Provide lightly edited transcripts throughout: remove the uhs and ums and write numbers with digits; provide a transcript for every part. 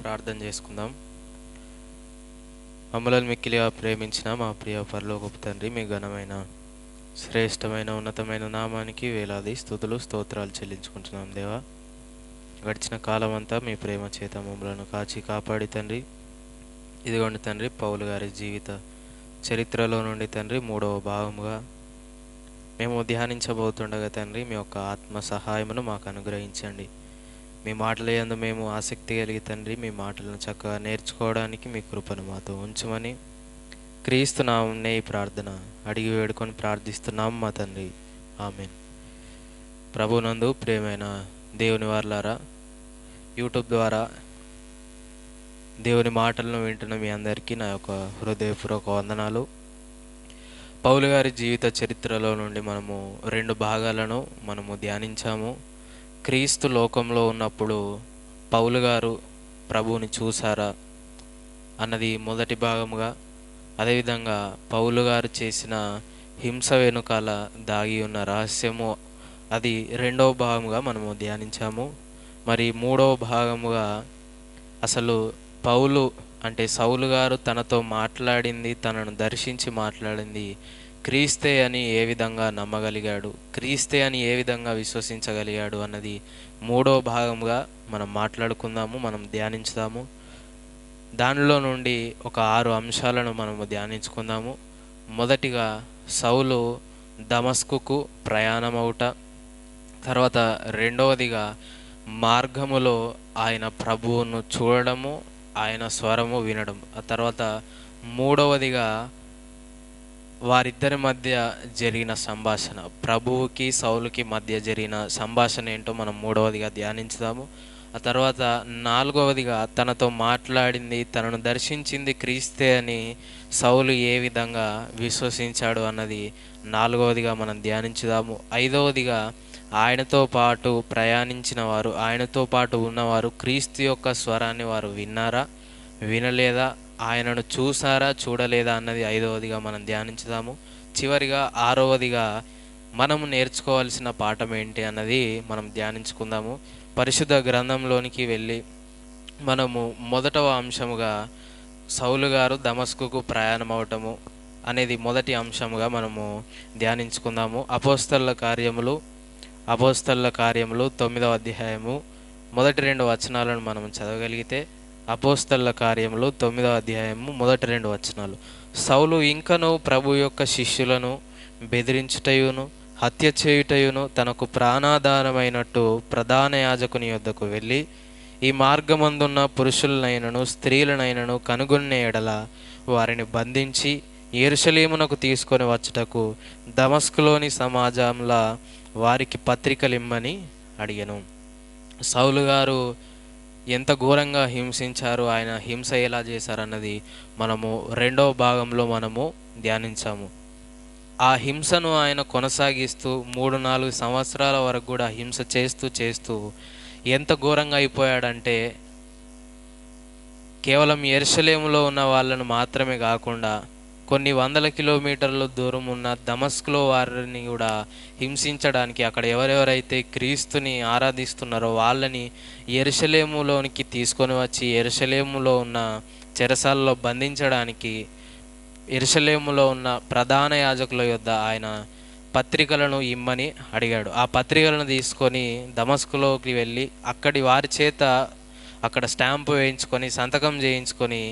ప్రార్థన చేసుకుందాం. మమ్మల్ని మిక్కిలిగా ప్రేమించిన మా ప్రియ పరలోకపు తండ్రి, మీ ఘనమైన శ్రేష్టమైన ఉన్నతమైన నామానికి వేలాది స్తుతులు స్తోత్రాలు చెల్లించుకుంటున్నాం దేవా. గడిచిన కాలం అంతా మీ ప్రేమ చేత మమ్మలను కాచి కాపాడి తండ్రి, ఇదిగోండి తండ్రి, పౌలు గారి జీవిత చరిత్రలో నుండి తండ్రి 3వ భాగముగా మేము ధ్యానించబోతుండగా తండ్రి, మీ యొక్క ఆత్మ సహాయమును మాకు అనుగ్రహించండి. మీ మాటల యందు మేము ఆసక్తి కలిగి తండ్రి, మీ మాటలను చక్కగా నేర్చుకోవడానికి మీ కృపను మాతో ఉంచమని క్రీస్తు నామమునే ఈ ప్రార్థన అడిగి వేడుకొని ప్రార్థిస్తున్నాం మా తండ్రి, ఆమేన్. ప్రభునందు ప్రియమైన దేవుని వారలారా, యూట్యూబ్ ద్వారా దేవుని మాటలను వింటున్న మీ అందరికీ నా యొక్క హృదయపూర్వక వందనాలు. పౌలు గారి జీవిత చరిత్రలో నుండి మనము 2 భాగాలను మనము ధ్యానించాము. క్రీస్తు లోకంలో ఉన్నప్పుడు పౌలు గారు ప్రభువుని చూసారా అన్నది మొదటి భాగముగా, అదేవిధంగా పౌలు గారు చేసిన హింస వెనుకాల దాగి ఉన్న రహస్యము అది 2వ భాగముగా మనము ధ్యానించాము. మరి 3వ భాగముగా అసలు పౌలు అంటే సౌలు గారు తనతో మాట్లాడింది, తనను దర్శించి మాట్లాడింది క్రీస్తే అని ఏ విధంగా నమ్మగలిగాడు, క్రీస్తే అని ఏ విధంగా విశ్వసించగలిగాడు అన్నది 3వ భాగంగా మనం మాట్లాడుకుందాము, మనం ధ్యానించుదాము. దానిలో నుండి ఒక 6 అంశాలను మనము ధ్యానించుకుందాము. మొదటిగా సౌలు దమస్కుకు ప్రయాణమవుట, తర్వాత 2వదిగా మార్గములో ఆయన ప్రభువును చూడడము, ఆయన స్వరము వినడం, ఆ తర్వాత 3వదిగా వారిద్దరి మధ్య జరిగిన సంభాషణ, ప్రభువుకి సౌలుకి మధ్య జరిగిన సంభాషణ ఏంటో మనం 3వదిగా ధ్యానించుదాము. ఆ తర్వాత 4వదిగా తనతో మాట్లాడింది, తనను దర్శించింది క్రీస్తే అని సౌలు ఏ విధంగా విశ్వసించాడు అన్నది 4వదిగా మనం ధ్యానించుదాము. 5వదిగా ఆయనతో పాటు ప్రయాణించిన వారు, ఆయనతో పాటు ఉన్నవారు క్రీస్తు యొక్క స్వరాన్ని వారు విన్నారా, వినలేదా, ఆయనను చూసారా, చూడలేదా అన్నది 5వదిగా మనం ధ్యానించుదాము. చివరిగా 6వదిగా మనము నేర్చుకోవాల్సిన పాఠం ఏంటి అన్నది మనం ధ్యానించుకుందాము. పరిశుద్ధ గ్రంథంలోనికి వెళ్ళి మనము మొదటవ అంశముగా సౌలు గారు దమస్కుకు ప్రయాణం అవటము అనేది మొదటి అంశముగా మనము ధ్యానించుకుందాము. అపోస్తలుల కార్యములు 9వ అధ్యాయము మొదటి 2 వచనాలను మనం చదవగలిగితే, అపోస్తలుల కార్యములు 9వ అధ్యాయము మొదటి 2 వచనాలు. సౌలు ఇంకను ప్రభు యొక్క శిష్యులను బెదిరించుటయును హత్య చేయుటయును తనకు ప్రాణాధారమైనట్టు ప్రధాన యాజకుని యొద్దకు వెళ్ళి, ఈ మార్గమందున్న పురుషులనైనను స్త్రీలనైనను కనుగొన్న ఎడల వారిని బంధించి యెరూషలేమునకు తీసుకొని వచ్చుటకు దమస్కులోని సమాజంలో వారికి పత్రికలిమ్మని అడిగెను. సౌలు గారు ఎంత ఘోరంగా హింసించారు, ఆయన హింస ఎలా చేశారన్నది మనము 2వ భాగంలో మనము ధ్యానించాము. ఆ హింసను ఆయన కొనసాగిస్తూ 3-4 సంవత్సరాల వరకు కూడా హింస చేస్తూ ఎంత ఘోరంగా అయిపోయాడంటే, కేవలం యెరూషలేములో ఉన్న వాళ్ళను మాత్రమే కాకుండా కొన్ని వందల కిలోమీటర్ల దూరం ఉన్న దమస్కులో వారిని కూడా హింసించడానికి, అక్కడ ఎవరెవరైతే క్రీస్తుని ఆరాధిస్తున్నారో వాళ్ళని యెరూషలేములోనికి తీసుకొని వచ్చి యెరూషలేములో ఉన్న చెరసాలలో బంధించడానికి యెరూషలేములో ఉన్న ప్రధాన యాజకుల యొద్ద ఆయన పత్రికలను ఇమ్మని అడిగాడు. ఆ పత్రికలను తీసుకొని దమస్కులోకి వెళ్ళి అక్కడి వారి చేత అక్కడ స్టాంపు వేయించుకొని సంతకం చేయించుకొని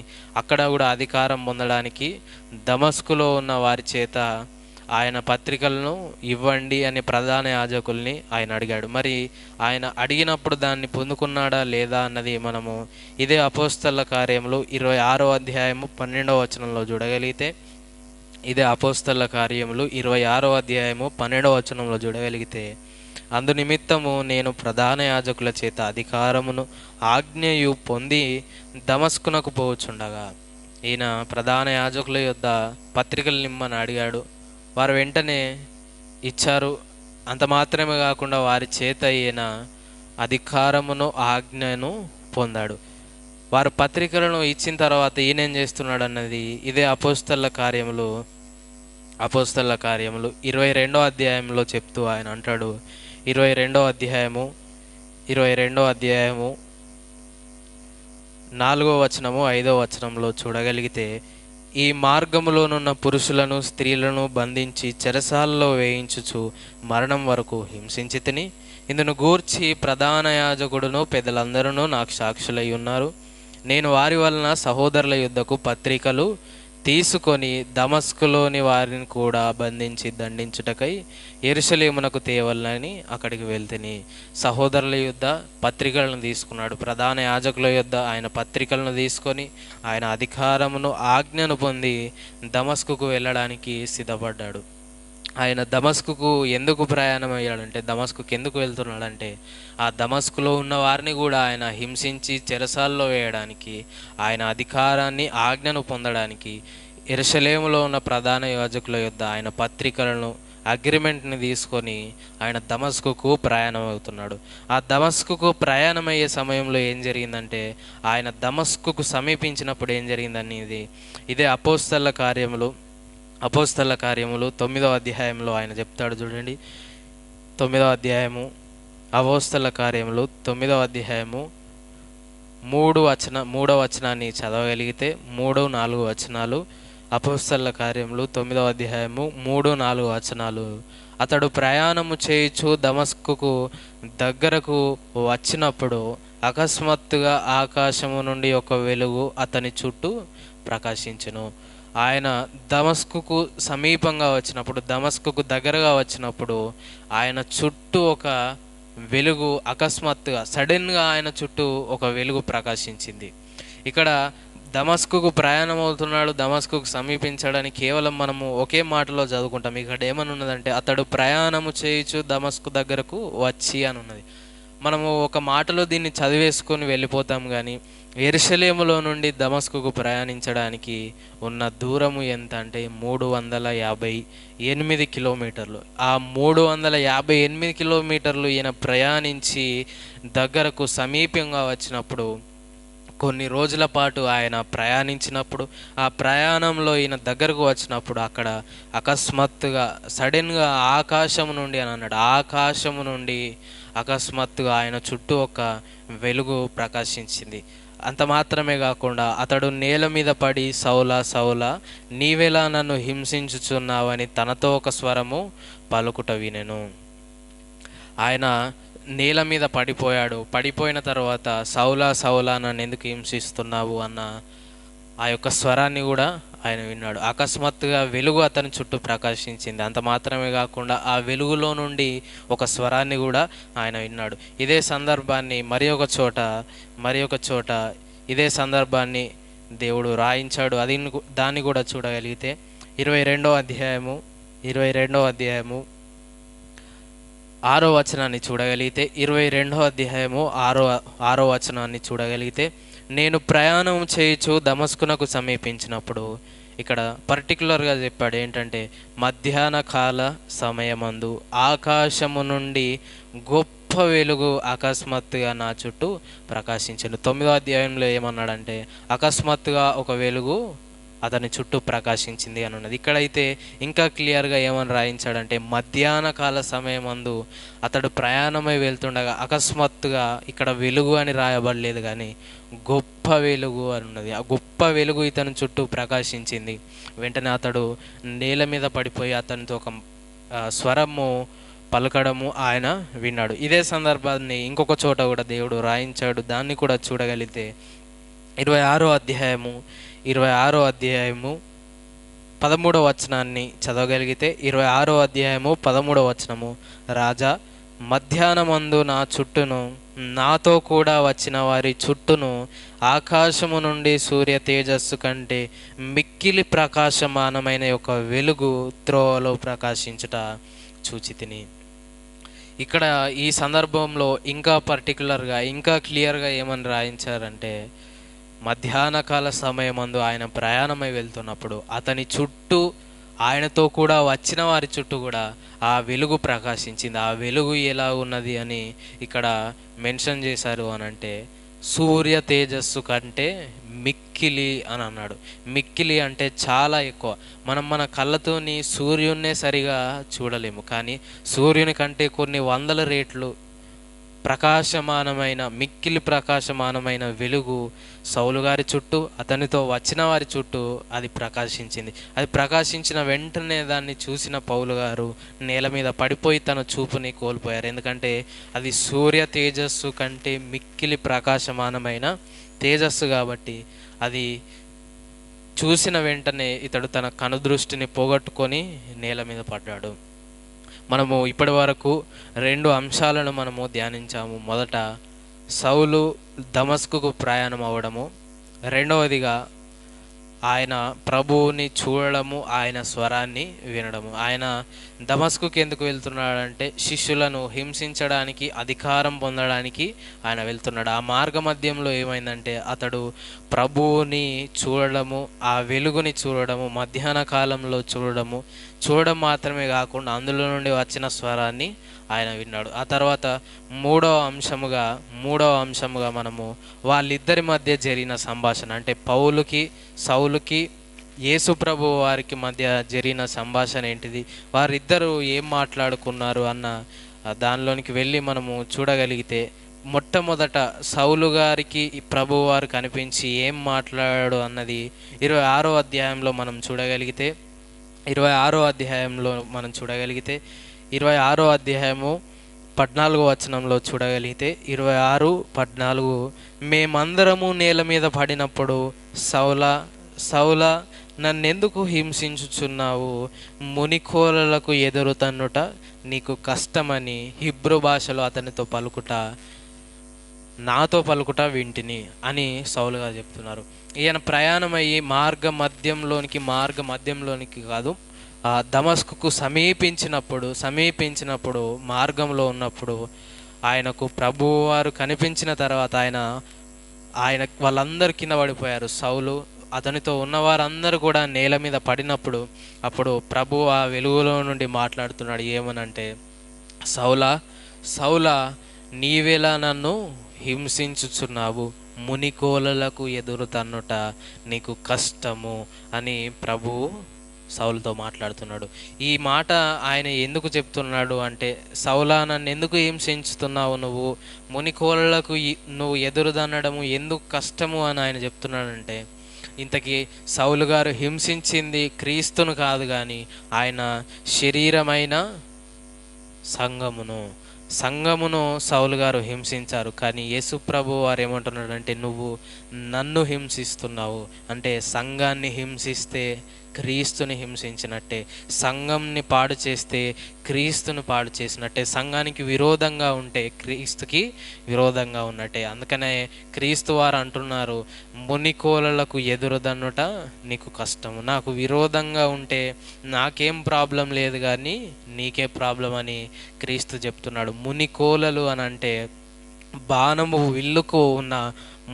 అక్కడ కూడా అధికారం పొందడానికి దమస్కులో ఉన్న వారి చేత ఆయన పత్రికలను ఇవ్వండి అని ప్రధాన యాజకుల్ని ఆయన అడిగాడు. మరి ఆయన అడిగినప్పుడు దాన్ని పొందుకున్నాడా లేదా అన్నది మనము ఇదే అపోస్తలుల కార్యములు 26వ అధ్యాయము 12వ వచనంలో చూడగలిగితే, ఇదే అపోస్తలుల కార్యములు 26వ అధ్యాయము 12వ వచనంలో చూడగలిగితే, అందు నిమిత్తము నేను ప్రధాన యాజకుల చేత అధికారమును ఆజ్ఞయు పొంది దమస్కునకు పోవచ్చుండగా, ఈయన ప్రధాన యాజకుల యొద్ద పత్రికలు నిమ్మని అడిగాడు. వారు వెంటనే ఇచ్చారు. అంత మాత్రమే కాకుండా వారి చేత ఈయన అధికారమును ఆజ్ఞను పొందాడు. వారు పత్రికలను ఇచ్చిన తర్వాత ఈయన ఏం చేస్తున్నాడు అన్నది ఇదే అపోస్తలుల కార్యములు 22వ అధ్యాయంలో చెప్తూ ఆయన అంటాడు. 22వ అధ్యాయము 4వ వచనము 5వ వచనంలో చూడగలిగితే, ఈ మార్గములోనున్న పురుషులను స్త్రీలను బంధించి చెరసాలలో వేయించుచు మరణం వరకు హింసించితిని. ఇందును గూర్చి ప్రధాన యాజకుడును పెద్దలందరూ నాకు సాక్షులై ఉన్నారు. నేను వారి వలన సహోదరుల యుద్ధకు పత్రికలు తీసుకొని దమస్కులోని వారిని కూడా బంధించి దండించుటకై యెరూషలేమునకు తేవలని అక్కడికి వెళ్తిని. సహోదరుల యుద్ధ పత్రికలను తీసుకున్నాడు. ప్రధాన యాజకుల యుద్ధ ఆయన పత్రికలను తీసుకొని ఆయన అధికారమును ఆజ్ఞను పొంది దమస్కుకు వెళ్ళడానికి సిద్ధపడ్డాడు. ఆయన దమస్కుకు ఎందుకు ప్రయాణం అయ్యాడంటే, దమస్కుకు ఎందుకు వెళ్తున్నాడంటే, ఆ దమస్కులో ఉన్న వారిని కూడా ఆయన హింసించి చెరసాల్లో వేయడానికి, ఆయన అధికారాన్ని ఆజ్ఞను పొందడానికి యెరూషలేములో ఉన్న ప్రధాన యాజకుల యొద్ద ఆయన పత్రికలను అగ్రిమెంట్ని తీసుకొని ఆయన దమస్కుకు ప్రయాణం అవుతున్నాడు. ఆ దమస్కుకు ప్రయాణమయ్యే సమయంలో ఏం జరిగిందంటే, ఆయన దమస్కుకు సమీపించినప్పుడు ఏం జరిగిందనేది ఇదే అపోస్తల కార్యములు 9వ అధ్యాయంలో ఆయన చెప్తాడు. చూడండి, 9వ అధ్యాయము అపోస్తల కార్యములు 9వ అధ్యాయము 3వ వచనాన్ని చదవగలిగితే 3-4 వచనాలు. అపోస్తల కార్యములు 9వ అధ్యాయము 3-4 వచనాలు. అతడు ప్రయాణము చేయుచు దమస్కుకు దగ్గరకు వచ్చినప్పుడు అకస్మాత్తుగా ఆకాశము నుండి ఒక వెలుగు అతని చుట్టూ ప్రకాశించెను. ఆయన దమస్కుకు సమీపంగా వచ్చినప్పుడు, దమస్కుకు దగ్గరగా వచ్చినప్పుడు ఆయన చుట్టూ ఒక వెలుగు అకస్మాత్తుగా సడన్గా ఆయన చుట్టూ ఒక వెలుగు ప్రకాశించింది. ఇక్కడ దమస్కుకు ప్రయాణం అవుతున్నాడు, దమస్కుకు సమీపించడానికి కేవలం మనము ఒకే మాటలో చదువుకుంటాం. ఇక్కడ ఏమని ఉన్నదంటే, అతడు ప్రయాణము చేయుచు దమస్కు దగ్గరకు వచ్చి అని ఉన్నది. మనము ఒక మాటలో దీన్ని చదివేసుకొని వెళ్ళిపోతాం. కానీ యెరూషలేములో నుండి దమస్కుకు ప్రయాణించడానికి ఉన్న దూరము ఎంత అంటే 358 కిలోమీటర్లు. ఆ 358 కిలోమీటర్లు ఈయన ప్రయాణించి దగ్గరకు సమీపంగా వచ్చినప్పుడు, కొన్ని రోజుల పాటు ఆయన ప్రయాణించినప్పుడు, ఆ ప్రయాణంలో ఈయన దగ్గరకు వచ్చినప్పుడు అక్కడ అకస్మాత్తుగా సడన్గా ఆకాశము నుండి అని అన్నాడు, ఆకాశము నుండి అకస్మాత్తుగా ఆయన చుట్టూ ఒక వెలుగు ప్రకాశించింది. అంత మాత్రమే కాకుండా అతడు నేల మీద పడి, సౌలా సౌలా నీవెలా నన్ను హింసించుచున్నావని తనతో ఒక స్వరము పలుకుట వినెను. ఆయన నేల మీద పడిపోయాడు. పడిపోయిన తర్వాత సౌలా సౌలా నన్ను ఎందుకు హింసిస్తున్నావు అన్న ఆ యొక్క స్వరాన్ని కూడా ఆయన విన్నాడు. అకస్మాత్తుగా వెలుగు అతని చుట్టూ ప్రకాశించింది. అంత మాత్రమే కాకుండా ఆ వెలుగులో నుండి ఒక స్వరాన్ని కూడా ఆయన విన్నాడు. ఇదే సందర్భాన్ని మరి ఒక చోట ఇదే సందర్భాన్ని దేవుడు రాయించాడు. దాన్ని కూడా చూడగలిగితే 22వ అధ్యాయము 6వ వచనాన్ని చూడగలిగితే 22వ అధ్యాయము 6వ వచనాన్ని చూడగలిగితే, నేను ప్రయాణం చేయుచు దమస్కునకు సమీపించినప్పుడు, ఇక్కడ పర్టికులర్గా చెప్పాడు ఏంటంటే, మధ్యాహ్న కాల సమయమందు ఆకాశము నుండి గొప్ప వెలుగు అకస్మాత్తుగా నా చుట్టూ ప్రకాశించెను. 9వ అధ్యాయంలో ఏమన్నాడంటే, అకస్మాత్తుగా ఒక వెలుగు అతని చుట్టూ ప్రకాశించింది అని ఉన్నది. ఇక్కడైతే ఇంకా క్లియర్గా ఏమని రాయించాడంటే, మధ్యాహ్న కాల సమయమందు అతడు ప్రయాణమై వెళ్తుండగా అకస్మాత్తుగా, ఇక్కడ వెలుగు అని రాయబడలేదు కానీ గొప్ప వెలుగు అని ఉన్నది. ఆ గొప్ప వెలుగు ఇతని చుట్టూ ప్రకాశించింది. వెంటనే అతడు నేల మీద పడిపోయి అతనితో ఒక స్వరము పలకడము ఆయన విన్నాడు. ఇదే సందర్భాన్ని ఇంకొక చోట కూడా దేవుడు రాయించాడు. దాన్ని కూడా చూడగలిగితే 26వ అధ్యాయము 13వ వచనాన్ని చదవగలిగితే, 26వ అధ్యాయము 13వ వచనము, రాజా మధ్యాహ్నమందు నా చుట్టూను నాతో కూడా వచ్చిన వారి చుట్టూను ఆకాశము నుండి సూర్య తేజస్సు కంటే మిక్కిలి ప్రకాశమానమైన ఒక వెలుగు త్రోవలో ప్రకాశించుట చూచితిని. ఇక్కడ ఈ సందర్భంలో ఇంకా పర్టికులర్గా ఇంకా క్లియర్గా ఏమని రాయించారంటే, మధ్యాహ్న కాల సమయమందు ఆయన ప్రయాణమై వెళ్తున్నప్పుడు అతని చుట్టూ, ఆయనతో కూడా వచ్చిన వారి చుట్టూ కూడా ఆ వెలుగు ప్రకాశించింది. ఆ వెలుగు ఎలా ఉన్నది అని ఇక్కడ మెన్షన్ చేశారు అని అంటే, సూర్య తేజస్సు కంటే మిక్కిలి అని అన్నాడు. మిక్కిలి అంటే చాలా ఎక్కువ. మనం మన కళ్ళతోని సూర్యున్నే సరిగా చూడలేము, కానీ సూర్యుని కంటే కొన్ని వందల రెట్లు ప్రకాశమానమైన మిక్కిలి ప్రకాశమానమైన వెలుగు సౌలు గారి చుట్టూ, అతనితో వచ్చిన వారి చుట్టూ అది ప్రకాశించింది. అది ప్రకాశించిన వెంటనే దాన్ని చూసిన పౌలు గారు నేల మీద పడిపోయి తన చూపుని కోల్పోయారు. ఎందుకంటే అది సూర్య తేజస్సు కంటే మిక్కిలి ప్రకాశమానమైన తేజస్సు కాబట్టి అది చూసిన వెంటనే ఇతడు తన కనుదృష్టిని పోగొట్టుకొని నేల మీద పడ్డాడు. మనము ఇప్పటి వరకు 2 అంశాలను మనము ధ్యానించాము. మొదట సౌలు దమస్కుకు ప్రయాణం అవ్వడము, రెండవదిగా ఆయన ప్రభువుని చూడడము, ఆయన స్వరాన్ని వినడము. ఆయన దమస్కుకి ఎందుకు వెళ్తున్నాడంటే శిష్యులను హింసించడానికి, అధికారం పొందడానికి ఆయన వెళ్తున్నాడు. ఆ మార్గ మధ్యంలో ఏమైందంటే అతడు ప్రభువుని చూడడము, ఆ వెలుగుని చూడడము, మధ్యాహ్న కాలంలో చూడడం మాత్రమే కాకుండా అందులో నుండి వచ్చిన స్వరాన్ని ఆయన విన్నాడు. ఆ తర్వాత మూడవ అంశముగా మనము వాళ్ళిద్దరి మధ్య జరిగిన సంభాషణ, అంటే సౌలుకి యేసు ప్రభు వారికి మధ్య జరిగిన సంభాషణ ఏంటిది, వారిద్దరూ ఏం మాట్లాడుకున్నారు అన్న దానిలోనికి వెళ్ళి మనము చూడగలిగితే, మొట్టమొదట సౌలు గారికి ప్రభు వారు కనిపించి ఏం మాట్లాడాడు అన్నది 26వ అధ్యాయంలో మనం చూడగలిగితే 26వ అధ్యాయము 14వ వచనంలో చూడగలిగితే 26:14, మేమందరము నేల మీద పడినప్పుడు సౌలా నన్నెందుకు హింసించుచున్నావు, మునికోలలకు ఎదురు తన్నుట నీకు కష్టమని హీబ్రూ భాషలో నాతో పలుకుట వింటిని అని సౌలుగా చెప్తున్నారు. ఈయన ప్రయాణమయ్యి మార్గ మధ్యంలోనికి కాదు, దమస్కుకు సమీపించినప్పుడు మార్గంలో ఉన్నప్పుడు ఆయనకు ప్రభువు వారు కనిపించిన తర్వాత ఆయన వాళ్ళందరూ కింద పడిపోయారు. సౌలు అతనితో ఉన్నవారందరూ కూడా నేల మీద పడినప్పుడు అప్పుడు ప్రభువు ఆ వెలుగులో నుండి మాట్లాడుతున్నాడు. ఏమనంటే, సౌలా నీవెలా నన్ను హింసించుచున్నావు, మునికోలలకు ఎదురు తన్నుట నీకు కష్టము అని ప్రభువు సౌలుతో మాట్లాడుతున్నాడు. ఈ మాట ఆయన ఎందుకు చెప్తున్నాడు అంటే, సౌలా నన్ను ఎందుకు హింసించుతున్నావు, నువ్వు మునికోలలకు నువ్వు ఎదురుదన్నడము ఎందుకు కష్టము అని ఆయన చెప్తున్నాడంటే, ఇంతకీ సౌలు గారు హింసించింది క్రీస్తును కాదు కానీ ఆయన శరీరమైన సంఘమును సౌలు గారు హింసించారు. కానీ యేసు ప్రభు వారు ఏమంటున్నాడంటే, నువ్వు నన్ను హింసిస్తున్నావు అంటే సంఘాన్ని హింసిస్తే క్రీస్తుని హింసించినట్టే, సంఘంని పాడు చేస్తే క్రీస్తుని పాడు చేసినట్టే, సంఘానికి విరోధంగా ఉంటే క్రీస్తుకి విరోధంగా ఉన్నట్టే. అందుకనే క్రీస్తు వారు అంటున్నారు, మునికోలలకు ఎదురుదన్నుట నీకు కష్టము, నాకు విరోధంగా ఉంటే నాకేం ప్రాబ్లం లేదు కానీ నీకే ప్రాబ్లం అని క్రీస్తు చెప్తున్నాడు. మునికోలలు అని అంటే బాణము విల్లుకు ఉన్న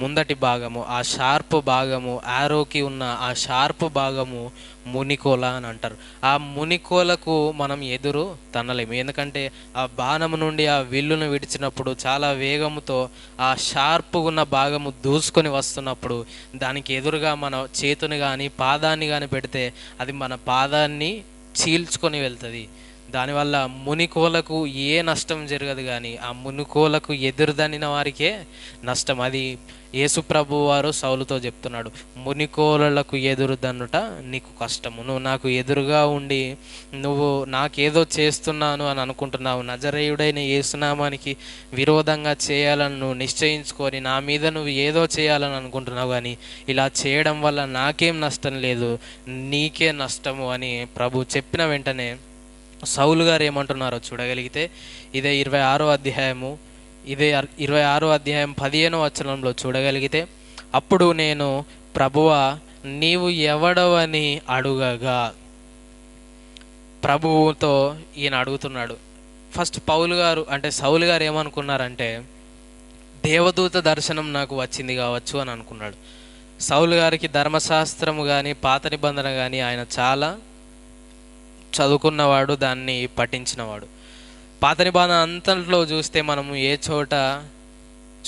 ముందటి భాగము, ఆ షార్ప్ భాగము, యారోకి ఉన్న ఆ షార్ప్ భాగము మునికోల అని అంటారు. ఆ మునికోలకు మనం ఎదురు తన్నలేము, ఎందుకంటే ఆ బాణము నుండి ఆ విల్లును విడిచినప్పుడు చాలా వేగముతో ఆ షార్ప్ ఉన్న భాగము దూసుకొని వస్తున్నప్పుడు దానికి ఎదురుగా మన చేతుని కానీ పాదాన్ని కానీ పెడితే అది మన పాదాన్ని చీల్చుకొని వెళ్తుంది. దానివల్ల మునికోలకు ఏ నష్టం జరగదు కానీ ఆ మునికోలకు ఎదురుదనిన వారికే నష్టం. అది యేసు ప్రభు వారు సౌలుతో చెప్తున్నాడు, మునికోలకు ఎదురుదన్నుట నీకు కష్టము, నువ్వు నాకు ఎదురుగా ఉండి నువ్వు నాకేదో చేస్తున్నాను అని అనుకుంటున్నావు, నజరేయుడైన యేసునామానికి విరోధంగా చేయాలని నువ్వు నిశ్చయించుకొని నా మీద నువ్వు ఏదో చేయాలని అనుకుంటున్నావు, కానీ ఇలా చేయడం వల్ల నాకేం నష్టం లేదు, నీకే నష్టము అని ప్రభు చెప్పిన వెంటనే సౌలు గారు ఏమంటున్నారో చూడగలిగితే ఇదే 26వ అధ్యాయం 15వ వచనంలో చూడగలిగితే, అప్పుడు నేను ప్రభువా నీవు ఎవడవని అడుగగా, ప్రభువుతో ఈయన అడుగుతున్నాడు. ఫస్ట్ సౌలు గారు ఏమనుకున్నారంటే, దేవదూత దర్శనం నాకు వచ్చింది కావచ్చు అని అనుకున్నాడు. సౌలు గారికి ధర్మశాస్త్రము కానీ పాత నిబంధన కానీ ఆయన చాలా చదువుకున్నవాడు, దాన్ని పఠించినవాడు. పాత నిబంధన అంతట్లో చూస్తే మనము ఏ చోట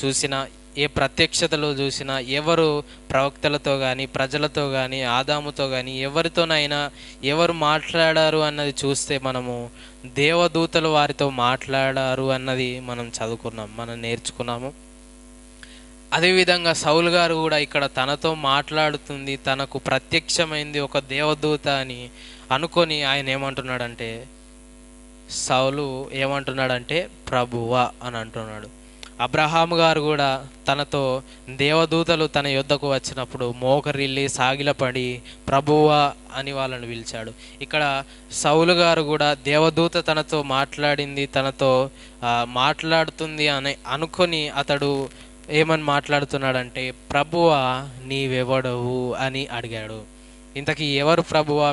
చూసినా, ఏ ప్రత్యక్షతలో చూసినా, ఎవరు ప్రవక్తలతో కానీ, ప్రజలతో కానీ, ఆదాముతో కానీ, ఎవరితోనైనా ఎవరు మాట్లాడారు అన్నది చూస్తే మనము దేవదూతలు వారితో మాట్లాడారు అన్నది మనం చదువుకున్నాం, మనం నేర్చుకున్నాము. అదేవిధంగా సౌలు గారు కూడా ఇక్కడ తనతో మాట్లాడుతుంది, తనకు ప్రత్యక్షమైంది ఒక దేవదూత అని అనుకొని ఆయన ఏమంటున్నాడంటే, సౌలు ఏమంటున్నాడంటే ప్రభువా అని అంటున్నాడు. అబ్రహాము గారు కూడా తనతో దేవదూతలు తన యొద్దకు వచ్చినప్పుడు మోకరిల్లి సాగిలపడి ప్రభువా అని వాళ్ళని పిలిచాడు. ఇక్కడ సౌలు గారు కూడా దేవదూత తనతో మాట్లాడింది, తనతో మాట్లాడుతుంది అని అనుకొని అతడు ఏమని మాట్లాడుతున్నాడంటే ప్రభువా నీవెవడవు అని అడిగాడు. ఇంతకీ ఎవరు ప్రభువా,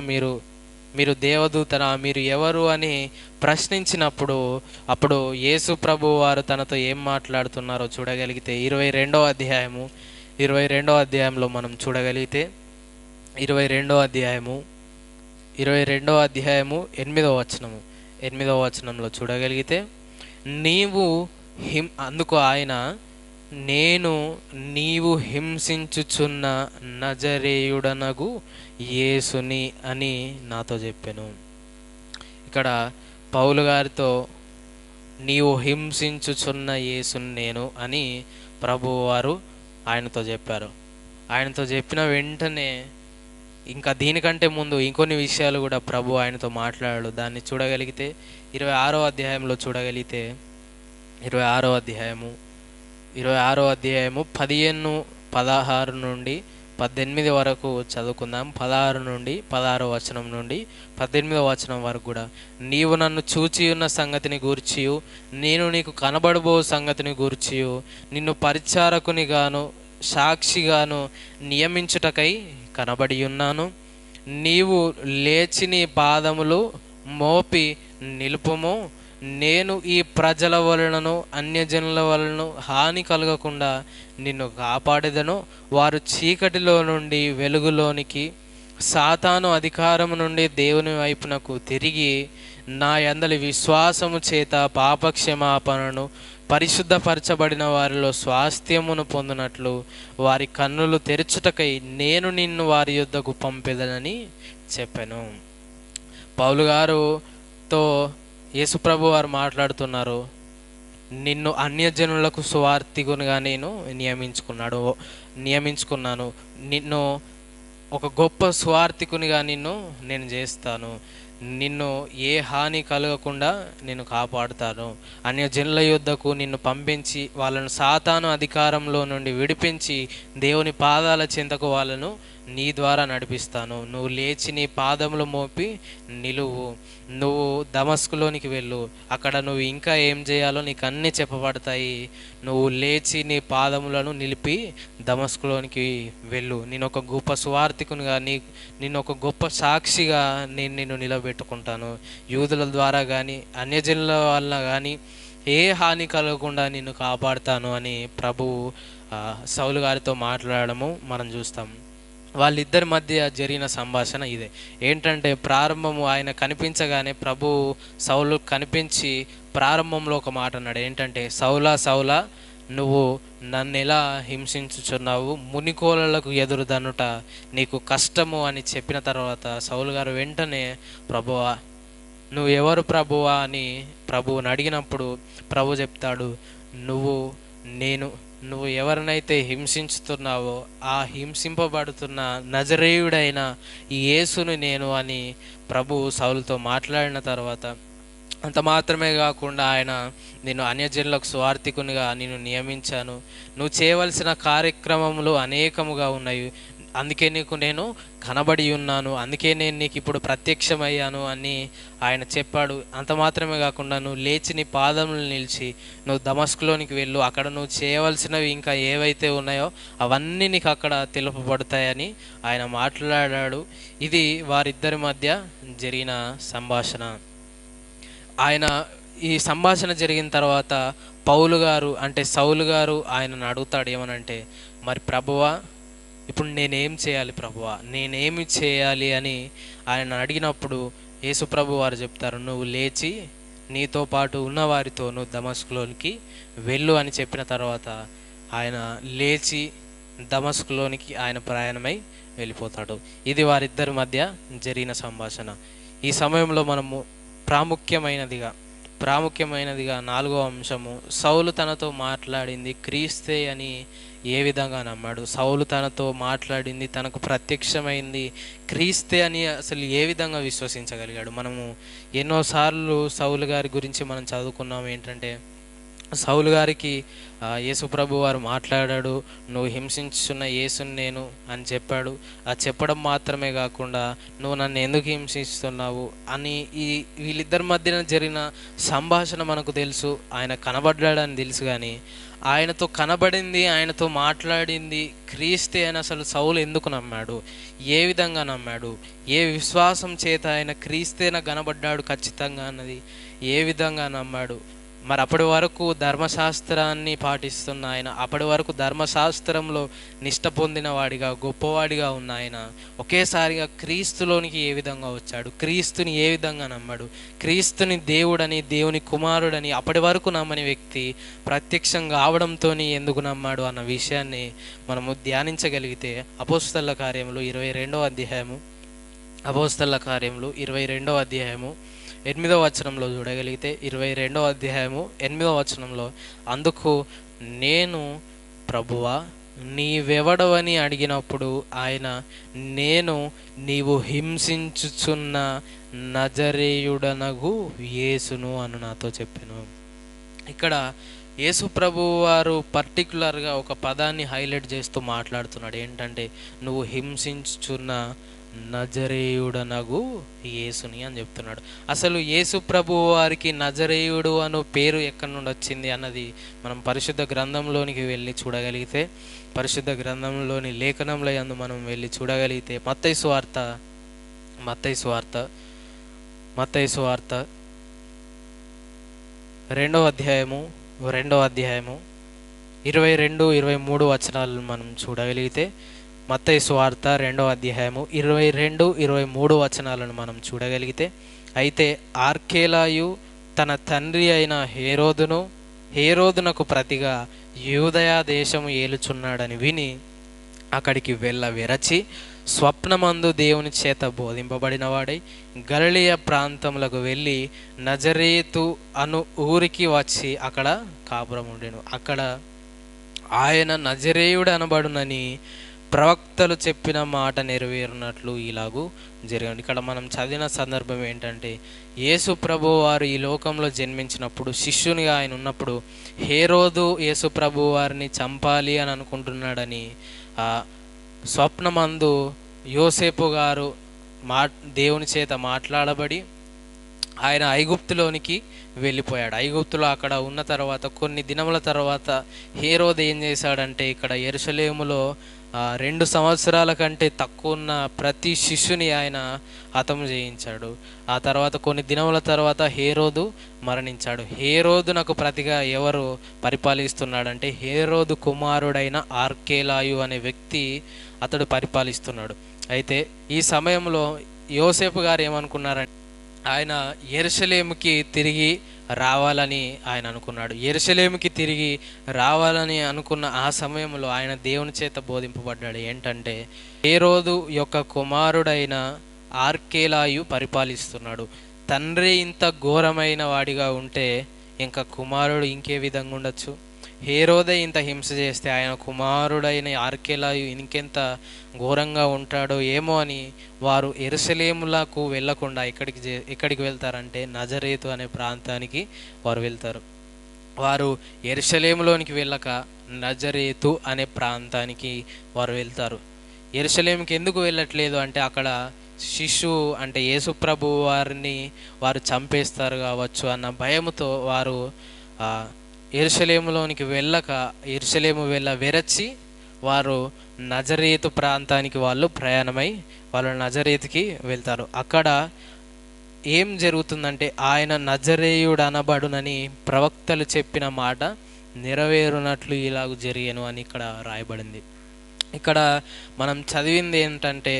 మీరు దేవదూతనా, మీరు ఎవరు అని ప్రశ్నించినప్పుడు అప్పుడు యేసు ప్రభువు వారు తనతో ఏం మాట్లాడుతున్నారో చూడగలిగితే 22వ అధ్యాయంలో మనం చూడగలిగితే 22వ అధ్యాయము 8వ వచనంలో చూడగలిగితే అందుకు ఆయన నీవు హింసించుచున్న నజరేయుడనగు యేసుని అని నాతో చెప్పాను. ఇక్కడ పౌలు గారితో నీవు హింసించుచున్న యేసుని నేను అని ప్రభువు వారు ఆయనతో చెప్పారు. ఆయనతో చెప్పిన వెంటనే ఇంకా దీనికంటే ముందు ఇంకొన్ని విషయాలు కూడా ప్రభు ఆయనతో మాట్లాడాడు. దాన్ని చూడగలిగితే 26వ అధ్యాయంలో చూడగలిగితే 26వ అధ్యాయము 16 నుండి 18 వరకు చదువుకుందాం. 16 నుండి 16వ వచనం నుండి 18వ వచనం వరకు కూడా నీవు నన్ను చూచి ఉన్న సంగతిని గూర్చియు నేను నీకు కనబడబో సంగతిని గూర్చియు నిన్ను పరిచారకుని గాను సాక్షిగాను నియమించుటకై కనబడి ఉన్నాను. నీవు లేచి నీ పాదములు మోపి నిలుపుము. నేను ఈ ప్రజల వలనను అన్యజనుల వలన హాని కలగకుండా నిన్ను కాపాడెదను. వారు చీకటిలో నుండి వెలుగులోనికి, సాతాను అధికారము నుండి దేవుని వైపునకు తిరిగి నా యందలి విశ్వాసము చేత పాపక్షమాపణను పరిశుద్ధపరచబడిన వారిలో స్వాస్థ్యమును పొందినట్లు వారి కన్నులు తెరచుటకై నేను నిన్ను వారి యొద్దకు పంపెదనని చెప్పాను. పౌలు గారుతో యేసుప్రభు వారు మాట్లాడుతున్నారు. నిన్ను అన్యజనులకు సువార్తికునిగా నేను నియమించుకున్నాను. నిన్ను ఒక గొప్ప సువార్తికునిగా నేను చేస్తాను. నిన్ను ఏ హాని కలగకుండా నేను కాపాడుతాను. అన్యజనుల యొద్దకు నిన్ను పంపించి వాళ్ళను సాతాను అధికారంలో నుండి విడిపించి దేవుని పాదాల చెంతకు వాళ్ళను నీ ద్వారా నడిపిస్తాను. నువ్వు లేచి నీ పాదములు మోపి నిలువు. నువ్వు దమస్కులోనికి వెళ్ళు. అక్కడ నువ్వు ఇంకా ఏం చేయాలో నీకు అన్నీ చెప్పబడతాయి. నువ్వు లేచి నీ పాదములను నిలిపి దమస్కులోనికి వెళ్ళు. నేను ఒక గొప్ప సువార్తికునిగా నిన్ను ఒక గొప్ప సాక్షిగా నేను నిన్ను నిలబెట్టుకుంటాను. యూదుల ద్వారా కానీ అన్యజనుల వల్ల కానీ ఏ హాని కలగకుండా నిన్ను కాపాడుతాను అని ప్రభువు సౌలు గారితో మాట్లాడము మనం చూస్తాం. వాళ్ళిద్దరి మధ్య జరిగిన సంభాషణ ఇదే. ఏంటంటే ప్రారంభము ఆయన కనిపించగానే ప్రభు సౌలు కనిపించి ప్రారంభంలో ఒక మాట అన్నాడు. ఏంటంటే సౌలా సౌలా నువ్వు నన్ను ఎలా హింసించుచున్నావు, మునికోలలకు ఎదురుదనుట నీకు కష్టము అని చెప్పిన తర్వాత సౌలు గారు వెంటనే ప్రభువా నువ్వు ఎవరు ప్రభువా అని ప్రభువుని అడిగినప్పుడు ప్రభు చెప్తాడు, నువ్వు ఎవరినైతే హింసించుతున్నావో ఆ హింసింపబడుతున్న నజరేయుడైన ఈ యేసుని నేను అని ప్రభు సౌలుతో మాట్లాడిన తర్వాత అంత మాత్రమే కాకుండా ఆయన నేను అన్యజనులకు సువార్తికునిగా నేను నియమించాను. నువ్వు చేయవలసిన కార్యక్రమములు అనేకముగా ఉన్నాయి. అందుకే నీకు నేను కనబడి ఉన్నాను. అందుకే నేను నీకు ఇప్పుడు ప్రత్యక్షమయ్యాను అని ఆయన చెప్పాడు. అంత మాత్రమే కాకుండా నువ్వు లేచి నీ పాదములు నిలిచి నువ్వు దమస్కులోనికి వెళ్ళు. అక్కడ నువ్వు చేయవలసినవి ఇంకా ఏవైతే ఉన్నాయో అవన్నీ నీకు అక్కడ తెలుపబడతాయని ఆయన మాట్లాడాడు. ఇది వారిద్దరి మధ్య జరిగిన సంభాషణ. ఈ సంభాషణ జరిగిన తర్వాత పౌలు గారు అంటే సౌలు గారు ఆయనను అడుగుతాడు ఏమనంటే, మరి ప్రభువా ఇప్పుడు నేనేం చేయాలి ప్రభువా, నేనేమి చేయాలి అని ఆయన అడిగినప్పుడు యేసు ప్రభు వారు చెప్తారు, నువ్వు లేచి నీతో పాటు ఉన్న వారితోనూ దమస్కులోనికి వెళ్ళు అని చెప్పిన తర్వాత ఆయన లేచి దమస్కులోనికి ఆయన ప్రయాణమై వెళ్ళిపోతాడు. ఇది వారిద్దరి మధ్య జరిగిన సంభాషణ. ఈ సమయంలో మనము ప్రాముఖ్యమైనదిగా 4వ అంశము, సౌలు తనతో మాట్లాడింది క్రీస్తే అని ఏ విధంగా నమ్మాడు? సౌలు తనతో మాట్లాడింది, తనకు ప్రత్యక్షమైంది క్రీస్తే అని అసలు ఏ విధంగా విశ్వసించగలిగాడు? మనము ఎన్నోసార్లు సౌలు గారి గురించి మనం చదువుకున్నాం. ఏంటంటే సౌలు గారికి యేసుప్రభు వారు మాట్లాడాడు, నువ్వు హింసించున్న యేసుని నేను అని చెప్పాడు. చెప్పడం మాత్రమే కాకుండా నువ్వు నన్ను ఎందుకు హింసిస్తున్నావు అని వీళ్ళిద్దరి మధ్యన జరిగిన సంభాషణ మనకు తెలుసు. ఆయన కనబడ్డాడని తెలుసు, కానీ ఆయనతో కనబడింది, ఆయనతో మాట్లాడింది క్రీస్తే అని అసలు సౌలు ఎందుకు నమ్మాడు? ఏ విధంగా నమ్మాడు? ఏ విశ్వాసం చేత ఆయన క్రీస్తేన కనబడ్డాడు ఖచ్చితంగా అన్నది ఏ విధంగా నమ్మాడు? మరి అప్పటి వరకు ధర్మశాస్త్రాన్ని పాటిస్తున్న ఆయన, అప్పటి వరకు ధర్మశాస్త్రంలో నిష్ట పొందిన వాడిగా, గొప్పవాడిగా ఉన్న ఆయన ఒకేసారిగా క్రీస్తులోనికి ఏ విధంగా వచ్చాడు? క్రీస్తుని ఏ విధంగా నమ్మాడు? క్రీస్తుని దేవుడని, దేవుని కుమారుడని అప్పటి వరకు నమ్మని వ్యక్తి ప్రత్యక్షంగా అవడంతో ఎందుకు నమ్మాడు అన్న విషయాన్ని మనము ధ్యానించగలిగితే అపోస్తలుల కార్యములు 22వ అధ్యాయము 8వ వచనంలో చూడగలిగితే 22వ అధ్యాయము 8వ వచనంలో, అందుకు నేను ప్రభువా నీవెవడవని అడిగినప్పుడు ఆయన, నేను నీవు హింసించుచున్న నజరేయుడనగు యేసును అని నాతో చెప్పాను. ఇక్కడ యేసు ప్రభు వారు పర్టికులర్గా ఒక పదాన్ని హైలైట్ చేస్తూ మాట్లాడుతున్నాడు. ఏంటంటే నువ్వు హింసించుచున్న నజరేయుడనగు యేసుని అని చెప్తున్నాడు. అసలు యేసు ప్రభు వారికి నజరేయుడు అను పేరు ఎక్కడి నుండి వచ్చింది అన్నది మనం పరిశుద్ధ గ్రంథంలోనికి వెళ్ళి చూడగలిగితే, పరిశుద్ధ గ్రంథంలోని లేఖనంలో యందు మనం వెళ్ళి చూడగలిగితే మత్తయి సువార్త 2వ అధ్యాయము 22-23 వచనాలను మనం చూడగలిగితే, మత్తయి సువార్త 2వ అధ్యాయము 22-23 వచనాలను మనం చూడగలిగితే, అయితే ఆర్కేలాయు తన తండ్రి అయిన హేరోదునకు ప్రతిగా యూదయా దేశము ఏలుచున్నాడని విని అక్కడికి వెరచి స్వప్నమందు దేవుని చేత బోధింపబడిన వాడై గలిలయ ప్రాంతములకు వెళ్ళి నజరేతు అను ఊరికి వచ్చి అక్కడ కాపురం ఉండెను. అక్కడ ఆయన నజరేయుడు అనబడునని ప్రవక్తలు చెప్పిన మాట నెరవేరునట్లు ఇలాగూ జరిగింది. ఇక్కడ మనం చదివిన సందర్భం ఏంటంటే, యేసు ప్రభు వారు ఈ లోకంలో జన్మించినప్పుడు, శిష్యునిగా ఆయన ఉన్నప్పుడు హేరోదు యేసు ప్రభు వారిని చంపాలి అని అనుకుంటున్నాడని స్వప్నమందు యోసేపు గారు దేవుని చేత మాట్లాడబడి ఆయన ఐగుప్తులోనికి వెళ్ళిపోయాడు. ఐగుప్తులో అక్కడ ఉన్న తర్వాత కొన్ని దినముల తర్వాత హేరోదు ఏం చేశాడంటే, ఇక్కడ యెరూషలేములో 2 సంవత్సరాల కంటే తక్కువ ఉన్న ప్రతి శిష్యుని ఆయన హతము చేయించాడు. ఆ తర్వాత కొన్ని దినముల తర్వాత హేరోదు మరణించాడు. హేరోదునకు ప్రతిగా ఎవరు పరిపాలిస్తున్నాడంటే, హేరోదు కుమారుడైన ఆర్కేలాయు అనే వ్యక్తి అతడు పరిపాలిస్తున్నాడు. అయితే ఈ సమయంలో యోసేపు గారు ఏమనుకున్నారంటే, ఆయన యెరూషలేముకి తిరిగి రావాలని ఆయన అనుకున్నాడు. యెరూషలేముకి తిరిగి రావాలని అనుకున్న ఆ సమయంలో ఆయన దేవుని చేత బోధింపబడ్డాడు. ఏంటంటే, హేరోదు యొక్క కుమారుడైన ఆర్కేలాయు పరిపాలిస్తున్నాడు. తండ్రి ఇంత ఘోరమైన వాడిగా ఉంటే ఇంకా కుమారుడు ఇంకే విధంగా ఉండొచ్చు? హేరోదే ఇంత హింస చేస్తే ఆయన కుమారుడైన ఆర్కేలాయు ఇంకెంత ఘోరంగా ఉంటాడో ఏమో అని వారు యెరూషలేములకు వెళ్ళకుండా ఎక్కడికి వెళ్తారంటే నజరేతు అనే ప్రాంతానికి వారు వెళ్తారు. వారు యెరూషలేములోనికి వెళ్ళక నజరేతు అనే ప్రాంతానికి వారు వెళ్తారు. యెరూషలేముకి ఎందుకు వెళ్ళట్లేదు అంటే, అక్కడ శిశువు అంటే యేసు ప్రభు వారిని వారు చంపేస్తారు కావచ్చు అన్న భయముతో వారు యెరూషలేములోనికి వెళ్ళక, యెరూషలేము వెరచి వారు నజరేతు ప్రాంతానికి వాళ్ళు ప్రయాణమై వాళ్ళు నజరేతుకి వెళ్తారు. అక్కడ ఏం జరుగుతుందంటే, ఆయన నజరేయుడు అనబడునని ప్రవక్తలు చెప్పిన మాట నెరవేరునట్లు ఇలాగ జరిగేను అని ఇక్కడ రాయబడింది. ఇక్కడ మనం చదివింది ఏంటంటే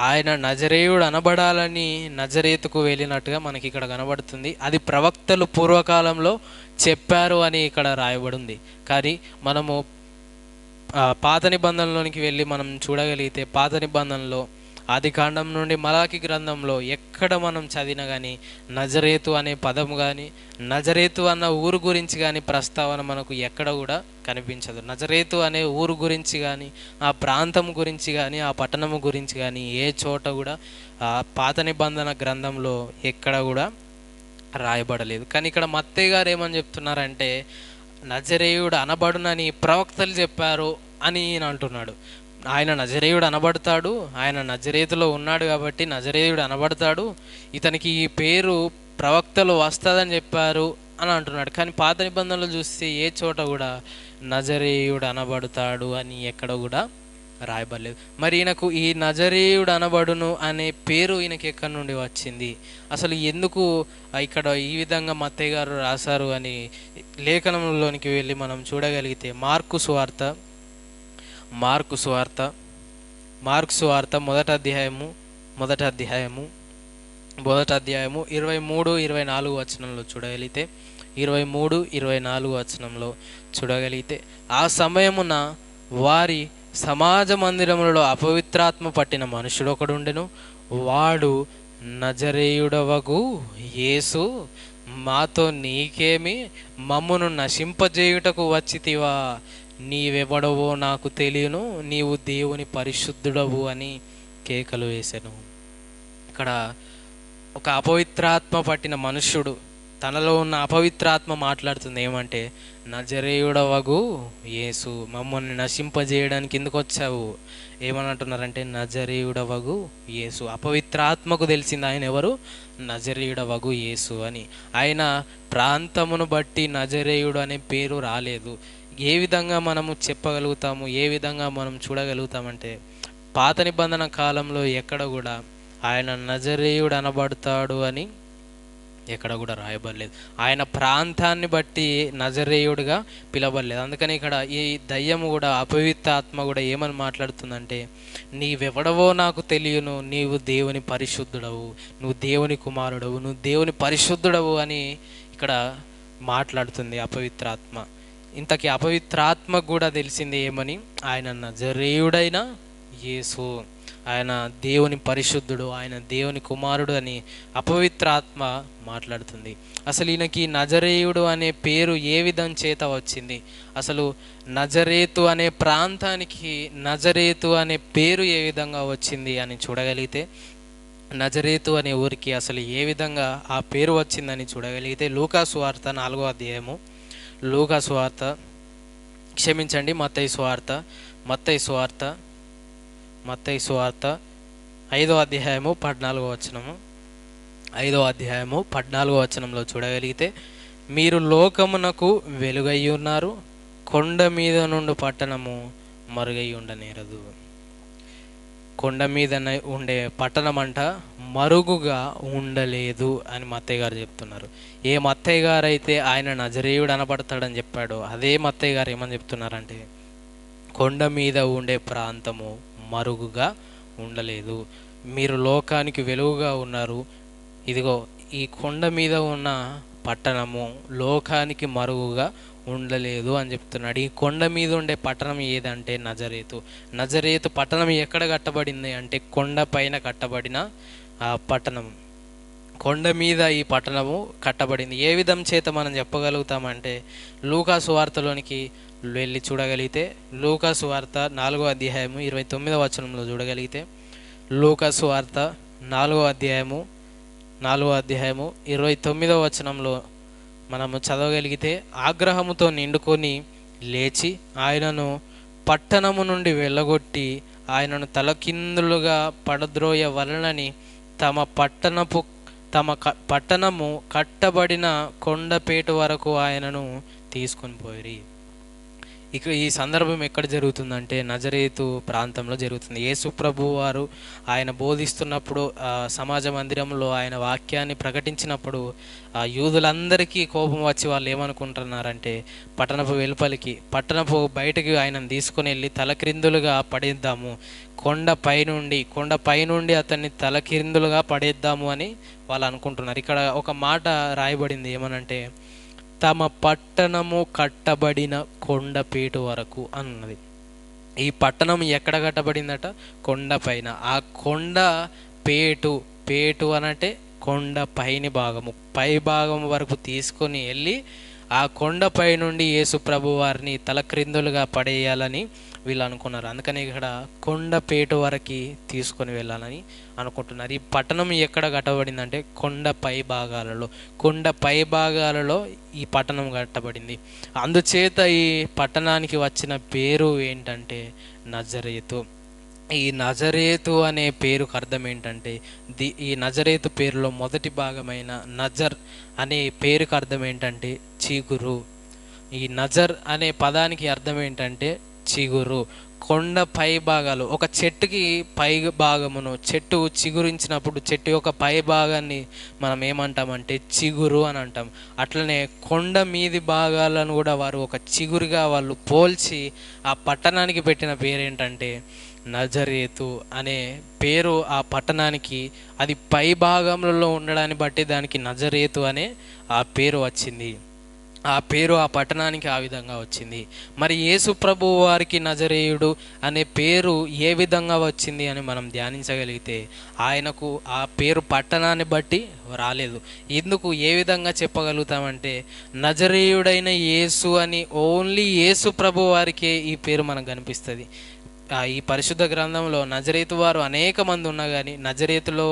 ఆయన నజరేయుడు అనబడాలని నజరేతుకు వెళ్ళినట్టుగా మనకి ఇక్కడ కనబడుతుంది. అది ప్రవక్తలు పూర్వకాలంలో చెప్పారు అని ఇక్కడ రాయబడింది. కానీ మనము పాత నిబంధనలోనికి వెళ్ళి మనం చూడగలిగితే పాత నిబంధనలో ఆది కాండం నుండి మలాకి గ్రంథంలో ఎక్కడ మనం చదివినా కానీ నజరేతు అనే పదం కానీ నజరేతు అన్న ఊరు గురించి కానీ ప్రస్తావన మనకు ఎక్కడ కూడా కనిపించదు. నజరేతు అనే ఊరు గురించి కానీ ఆ ప్రాంతం గురించి కానీ ఆ పట్టణము గురించి కానీ ఏ చోట కూడా ఆ పాత నిబంధన గ్రంథంలో ఎక్కడ కూడా రాయబడలేదు. కానీ ఇక్కడ మత్తయ్య గారు ఏమని చెప్తున్నారంటే నజరేయుడు అనబడునని ప్రవక్తలు చెప్పారు అని ఈయన అంటున్నాడు. ఆయన నజరేయుడు అనబడతాడు, ఆయన నజరేతులో ఉన్నాడు కాబట్టి నజరేయుడు అనబడతాడు, ఇతనికి ఈ పేరు ప్రవక్తలు వస్తుందని చెప్పారు అని అంటున్నాడు. కానీ పాత నిబంధనలు చూస్తే ఏ చోట కూడా నజరేయుడు అనబడతాడు అని ఎక్కడ కూడా రాయబడలేదు. మరి ఈయనకు ఈ నజరేయుడు అనబడును అనే పేరు ఈయనకి ఎక్కడి నుండి వచ్చింది, అసలు ఎందుకు ఇక్కడ ఈ విధంగా మత్తయ్య గారు రాశారు అని లేఖనంలోనికి వెళ్ళి మనం చూడగలిగితే మార్కు సువార్త మొదటి అధ్యాయము 23-24 వచనంలో చూడగలిగితే 23-24 వచనంలో చూడగలిగితే ఆ సమయమున వారి సమాజ మందిరములలో అపవిత్రాత్మ పట్టిన మనుషుడు ఒకడుండెను. వాడు నజరేయుడవగు యేసు, మాతో నీకేమి, మమ్మును నశింపజేయుటకు వచ్చితివా, నీవెవడవో నాకు తెలియను, నీవు దేవుని పరిశుద్ధుడవు అని కేకలు వేసెను. ఇక్కడ ఒక అపవిత్రాత్మ పట్టిన మనుష్యుడు, తనలో ఉన్న అపవిత్రాత్మ మాట్లాడుతుంది ఏమంటే, నజరేయుడవగు యేసు, మమ్మల్ని నశింపజేయడానికి ఎందుకు వచ్చావు, ఏమని అంటున్నారంటే నజరేయుడవగు యేసు. అపవిత్రాత్మకు తెలిసింది ఆయన ఎవరు, నజరేయుడవగు యేసు అని. ఆయన ప్రాంతమును బట్టి నజరేయుడు అనే పేరు రాలేదు. ఏ విధంగా మనము చెప్పగలుగుతాము, ఏ విధంగా మనం చూడగలుగుతామంటే పాత నిబంధన కాలంలో ఎక్కడ కూడా ఆయన నజరేయుడు అనబడతాడు అని ఎక్కడ కూడా రాయబడలేదు. ఆయన ప్రాంతాన్ని బట్టి నజరేయుడిగా పిలవలేదు. అందుకని ఇక్కడ ఈ దయ్యము కూడా, అపవిత్ర ఆత్మ కూడా ఏమని మాట్లాడుతుందంటే, నీవెవడవో నాకు తెలియను, నీవు దేవుని పరిశుద్ధుడవు, నువ్వు దేవుని కుమారుడవు, నువ్వు దేవుని పరిశుద్ధుడవు అని ఇక్కడ మాట్లాడుతుంది అపవిత్రాత్మ. ఇంతకీ అపవిత్రాత్మకు కూడా తెలిసింది ఏమని, ఆయన నజరేయుడైన యేసు, ఆయన దేవుని పరిశుద్ధుడు, ఆయన దేవుని కుమారుడు అని అపవిత్రాత్మ మాట్లాడుతుంది. అసలు ఈయనకి నజరేయుడు అనే పేరు ఏ విధం చేత వచ్చింది, అసలు నజరేతు అనే ప్రాంతానికి నజరేతు అనే పేరు ఏ విధంగా వచ్చింది అని చూడగలిగితే, నజరేతు అనే ఊరికి అసలు ఏ విధంగా ఆ పేరు వచ్చిందని చూడగలిగితే లూకా సువార్త 4వ అధ్యాయము, మత్తయి సువార్త 5వ అధ్యాయము 14వ వచనము, 5వ అధ్యాయము 14వ వచనంలో చూడగలిగితే, మీరు లోకమునకు వెలుగై ఉన్నారు, కొండ మీద నుండి పట్టణము మరుగై ఉండనేరదు. కొండ మీద ఉండే పట్టణం అంట మరుగుగా ఉండలేదు అని మత్తయ్య గారు చెప్తున్నారు. ఏ మత్తయ్య గారు అయితే ఆయన నజరేయుడు అనబడతాడని చెప్పాడో అదే మత్తయ్య గారు ఏమని చెప్తున్నారంటే, కొండ మీద ఉండే ప్రాంతము మరుగుగా ఉండలేదు, మీరు లోకానికి వెలుగుగా ఉన్నారు, ఇదిగో ఈ కొండ మీద ఉన్న పట్టణము లోకానికి మరుగుగా ఉండలేదు అని చెప్తున్నాడు. ఈ కొండ మీద ఉండే పట్టణం ఏదంటే నజరేతు పట్టణం ఎక్కడ కట్టబడింది అంటే కొండ పైన కట్టబడిన ఆ పట్టణం, కొండ మీద ఈ పట్టణము కట్టబడింది. ఏ విధం చేత మనం చెప్పగలుగుతామంటే లూకా సువార్తలోనికి వెళ్ళి చూడగలిగితే, లూకా సువార్త 4వ అధ్యాయము 29వ వచనంలో చూడగలిగితే, లూకా సువార్త 4వ అధ్యాయము 29వ వచనంలో మనము చదవగలిగితే, ఆగ్రహముతో నిండుకొని లేచి ఆయనను పట్టణము నుండి వెళ్ళగొట్టి ఆయనను తలకిందులుగా పడద్రోయ వలనని తమ పట్టణము కట్టబడిన కొండపేట వరకు ఆయనను తీసుకొని పోయి. ఇక ఈ సందర్భం ఎక్కడ జరుగుతుందంటే నజరేతు ప్రాంతంలో జరుగుతుంది. యేసు ప్రభు వారు ఆయన బోధిస్తున్నప్పుడు సమాజ మందిరంలో ఆయన వాక్యాన్ని ప్రకటించినప్పుడు యూదులందరికీ కోపం వచ్చి వాళ్ళు ఏమనుకుంటున్నారంటే పట్టణపు బయటకి ఆయనను తీసుకుని వెళ్ళి తలక్రిందులుగా పడేద్దాము, కొండ పైనుండి అతన్ని తలకిందులుగా పడేద్దాము అని వాళ్ళు అనుకుంటున్నారు. ఇక్కడ ఒక మాట రాయబడింది ఏమనంటే, తమ పట్టణము కట్టబడిన కొండపేటు వరకు అన్నది. ఈ పట్టణం ఎక్కడ కట్టబడిందట? కొండపైన. ఆ కొండ పేటు అనంటే కొండ పై భాగం వరకు తీసుకొని వెళ్ళి ఆ కొండపై నుండి యేసు ప్రభు వారిని తలక్రిందులుగా పడేయాలని వీళ్ళు అనుకున్నారు. అందుకని ఇక్కడ కొండపేటు వరకు తీసుకొని వెళ్ళాలని అనుకుంటున్నారు. ఈ పట్టణం ఎక్కడ కట్టబడిందంటే కొండ పై భాగాలలో ఈ పట్టణం కట్టబడింది. అందుచేత ఈ పట్టణానికి వచ్చిన పేరు ఏంటంటే నజరేతు. ఈ నజరేతు అనే పేరుకు అర్థం ఏంటంటే, ఈ నజరేతు పేరులో మొదటి భాగమైన నజర్ అనే పేరుకు అర్థం ఏంటంటే చిగురు. ఈ నజర్ అనే పదానికి అర్థం ఏంటంటే చిగురు. కొండ పై భాగాలు, ఒక చెట్టుకి పై భాగమును, చెట్టు చిగురించినప్పుడు చెట్టు యొక్క పై భాగాన్ని మనం ఏమంటామంటే చిగురు అని అంటాం. అట్లనే కొండ మీది భాగాలను కూడా వారు ఒక చిగురుగా వాళ్ళు పోల్చి ఆ పట్టణానికి పెట్టిన పేరేంటంటే నజరేతు అనే పేరు. ఆ పట్టణానికి అది పై భాగంలో ఉండడాన్ని బట్టి దానికి నజరేతు అనే ఆ పేరు వచ్చింది. ఆ పేరు ఆ పట్టణానికి ఆ విధంగా వచ్చింది. మరి యేసు ప్రభు వారికి నజరేయుడు అనే పేరు ఏ విధంగా వచ్చింది అని మనం ధ్యానించగలిగితే, ఆయనకు ఆ పేరు పట్టణాన్ని బట్టి రాలేదు. ఎందుకు, ఏ విధంగా చెప్పగలుగుతామంటే, నజరేయుడైన యేసు అని ఓన్లీ యేసు ప్రభు వారికే ఈ పేరు మనకు కనిపిస్తుంది. ఈ పరిశుద్ధ గ్రంథంలో నజరేతు వారు అనేక మంది ఉన్నా కానీ, నజరేతులో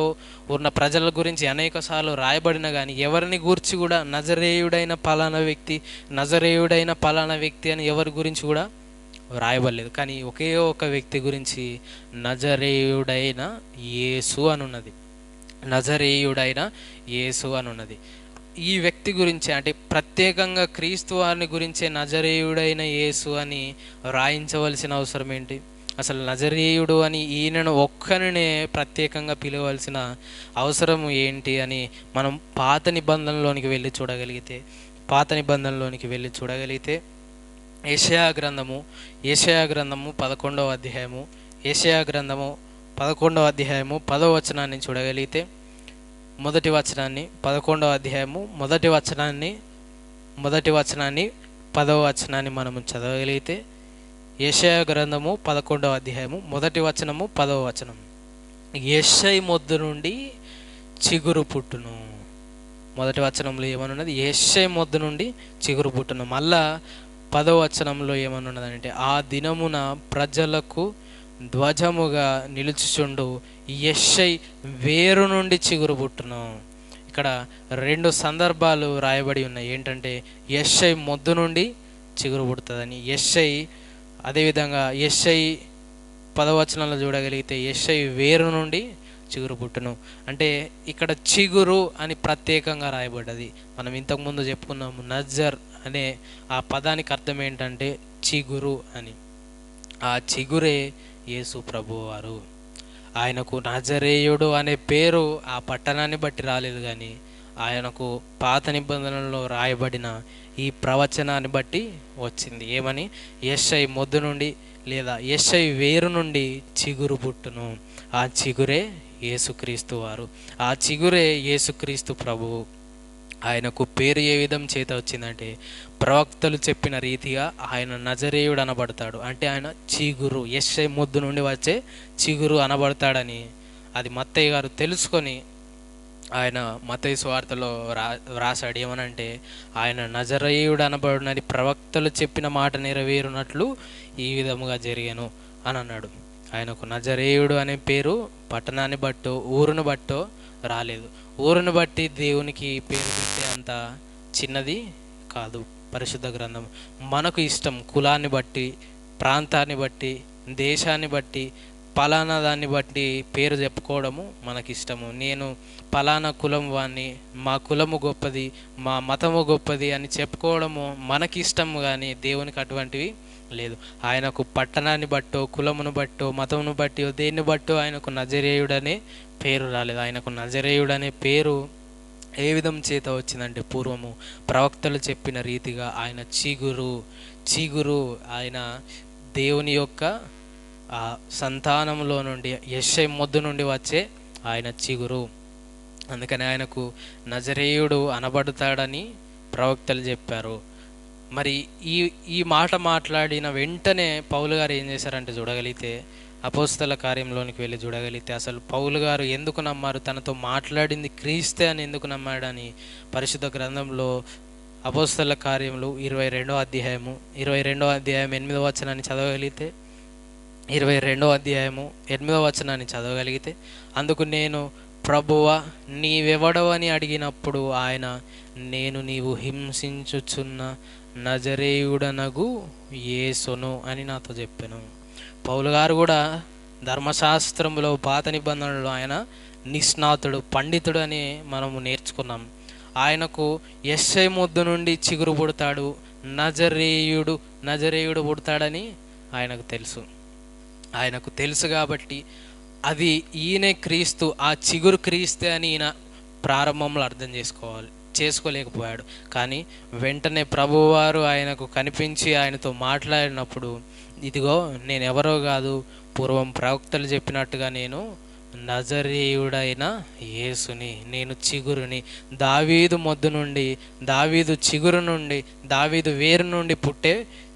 ఉన్న ప్రజల గురించి అనేక సార్లు రాయబడిన కానీ, ఎవరిని గూర్చి కూడా నజరేయుడైన పలానా వ్యక్తి అని ఎవరి గురించి కూడా రాయబడలేదు. కానీ ఒకే ఒక వ్యక్తి గురించి నజరేయుడైన యేసు అనున్నది. నజరేయుడైన యేసు అనున్నది. ఈ వ్యక్తి గురించి, అంటే ప్రత్యేకంగా క్రీస్తు వారిని గురించే నజరేయుడైన యేసు అని రాయించవలసిన అవసరం ఏంటి? అసలు నజరేయుడు అని ఈయనను ఒక్కరినే ప్రత్యేకంగా పిలవలసిన అవసరం ఏంటి అని మనం పాత నిబంధనలోనికి వెళ్ళి చూడగలిగితే యెషయా గ్రంథము 11వ అధ్యాయము 11వ అధ్యాయము 10వ వచనాన్ని చూడగలిగితే, మొదటి వచనాన్ని 11వ అధ్యాయము మొదటి వచనాన్ని 10వ వచనాన్ని మనము చదవగలిగితే, యెషయా గ్రంథము 11వ అధ్యాయము మొదటి వచనము 10వ వచనం. యెషై మొద్దు నుండి చిగురు పుట్టును. మొదటి వచనంలో ఏమనున్నది? యెషై మొద్దు నుండి చిగురు పుట్టును. మళ్ళా 10వ వచనంలో ఏమనున్నదంటే, ఆ దినమున ప్రజలకు ధ్వజముగా నిలుచుచుండు యెషై వేరు నుండి చిగురు పుట్టును. ఇక్కడ రెండు సందర్భాలు రాయబడి ఉన్నాయి. ఏంటంటే యెషై మొద్దు నుండి చిగురు పుడుతుందని, అదేవిధంగా యెషై 10వ వచనంలో చూడగలిగితే యెషై వేరు నుండి చిగురు పుట్టును. అంటే ఇక్కడ చిగురు అని ప్రత్యేకంగా రాయబడ్డది. మనం ఇంతకుముందు చెప్పుకున్నాము, నజర్ అనే ఆ పదానికి అర్థం ఏంటంటే చిగురు అని. ఆ చిగురే యేసు ప్రభువారు. ఆయనకు నజరేయుడు అనే పేరు ఆ పట్టణాన్ని బట్టి రాలేదు, కానీ ఆయనకు పాత నిబంధనలో రాయబడిన ఈ ప్రవచనాన్ని బట్టి వచ్చింది. ఏమని? యెషై మొద్దు నుండి లేదా యెషై వేరు నుండి చిగురు పుట్టును. ఆ చిగురే యేసుక్రీస్తు వారు. ఆ చిగురే యేసుక్రీస్తు ప్రభువు. ఆయనకు పేరు ఏ విధం చేత వచ్చిందంటే, ప్రవక్తలు చెప్పిన రీతిగా ఆయన నజరేయుడు అనబడతాడు. అంటే ఆయన చిగురు, యెషై మొద్దు నుండి వచ్చే చిగురు అనబడతాడని అది మత్తయ్య గారు తెలుసుకొని ఆయన మత్తయి సువార్తలో వ్రాసాడు. ఏమనంటే, ఆయన నజరేయుడు అనబడినది ప్రవక్తలు చెప్పిన మాట నెరవేరునట్లు ఈ విధముగా జరిగాను అని అన్నాడు. ఆయనకు నజరేయుడు అనే పేరు పట్టణాన్ని బట్టో ఊరును బట్టో రాలేదు. ఊరును బట్టి దేవునికి పేరు పెట్టే అంత చిన్నది కాదు పరిశుద్ధ గ్రంథం. మనకు ఇష్టం, కులాన్ని బట్టి, ప్రాంతాన్ని బట్టి, దేశాన్ని బట్టి, పలానా దాన్ని బట్టి పేరు చెప్పుకోవడము మనకిష్టము. నేను పలానా కులం వాణ్ణి, మా కులము గొప్పది, మా మతము గొప్పది అని చెప్పుకోవడము మనకిష్టము, కానీ దేవునికి అటువంటివి లేదు. ఆయనకు పట్టణాన్ని బట్టో, కులమును బట్టో, మతమును బట్టో, దేన్ని బట్టో ఆయనకు నజరేయుడనే పేరు రాలేదు. ఆయనకు నజరేయుడనే పేరు ఏ విధం చేత వచ్చిందంటే, పూర్వము ప్రవక్తలు చెప్పిన రీతిగా ఆయన చిగురు ఆయన దేవుని యొక్క ఆ సంతానంలో నుండి, యెషై మొద్దు నుండి వచ్చే ఆయన చిగురు. అందుకని ఆయనకు నజరేయుడు అనబడతాడని ప్రవక్తలు చెప్పారు. మరి ఈ ఈ మాట మాట్లాడిన వెంటనే పౌలు గారు ఏం చేశారంటే, చూడగలిగితే అపోస్తల కార్యంలోనికి వెళ్ళి చూడగలిగితే అసలు పౌలు గారు ఎందుకు నమ్మారు, తనతో మాట్లాడింది క్రీస్తే అని ఎందుకు నమ్మాడని పరిశుద్ధ గ్రంథంలో అపోస్తల కార్యములు 22వ అధ్యాయము 8వ వచనాన్ని చదవగలిగితే, 22వ అధ్యాయము 8వ వచనాన్ని చదవగలిగితే, అందుకు నేను ప్రభువా నీవెవడవని అడిగినప్పుడు ఆయన, నేను నీవు హింసించుచున్న నజరేయుడనగు యేసును అని నాతో చెప్పాను. పౌలు గారు కూడా ధర్మశాస్త్రంలో పాత నిబంధనలో ఆయన నిష్ణాతుడు, పండితుడు అని మనము నేర్చుకున్నాం. ఆయనకు యెషై మొద్దు నుండి చిగురు పుడతాడు, నజరేయుడు పుడతాడని ఆయనకు తెలుసు కాబట్టి అది ఈయనే క్రీస్తు, ఆ చిగురు క్రీస్తే అని ఈయన ప్రారంభంలో అర్థం చేసుకోలేకపోయాడు. కానీ వెంటనే ప్రభువారు ఆయనకు కనిపించి ఆయనతో మాట్లాడినప్పుడు, ఇదిగో నేను ఎవరో కాదు, పూర్వం ప్రవక్తలు చెప్పినట్టుగా నేను నజరేయుడైన యేసుని, నేను చిగురుని, దావీదు మొద్దు నుండి, దావీదు చిగురు నుండి, దావీదు వేరు నుండి పుట్టే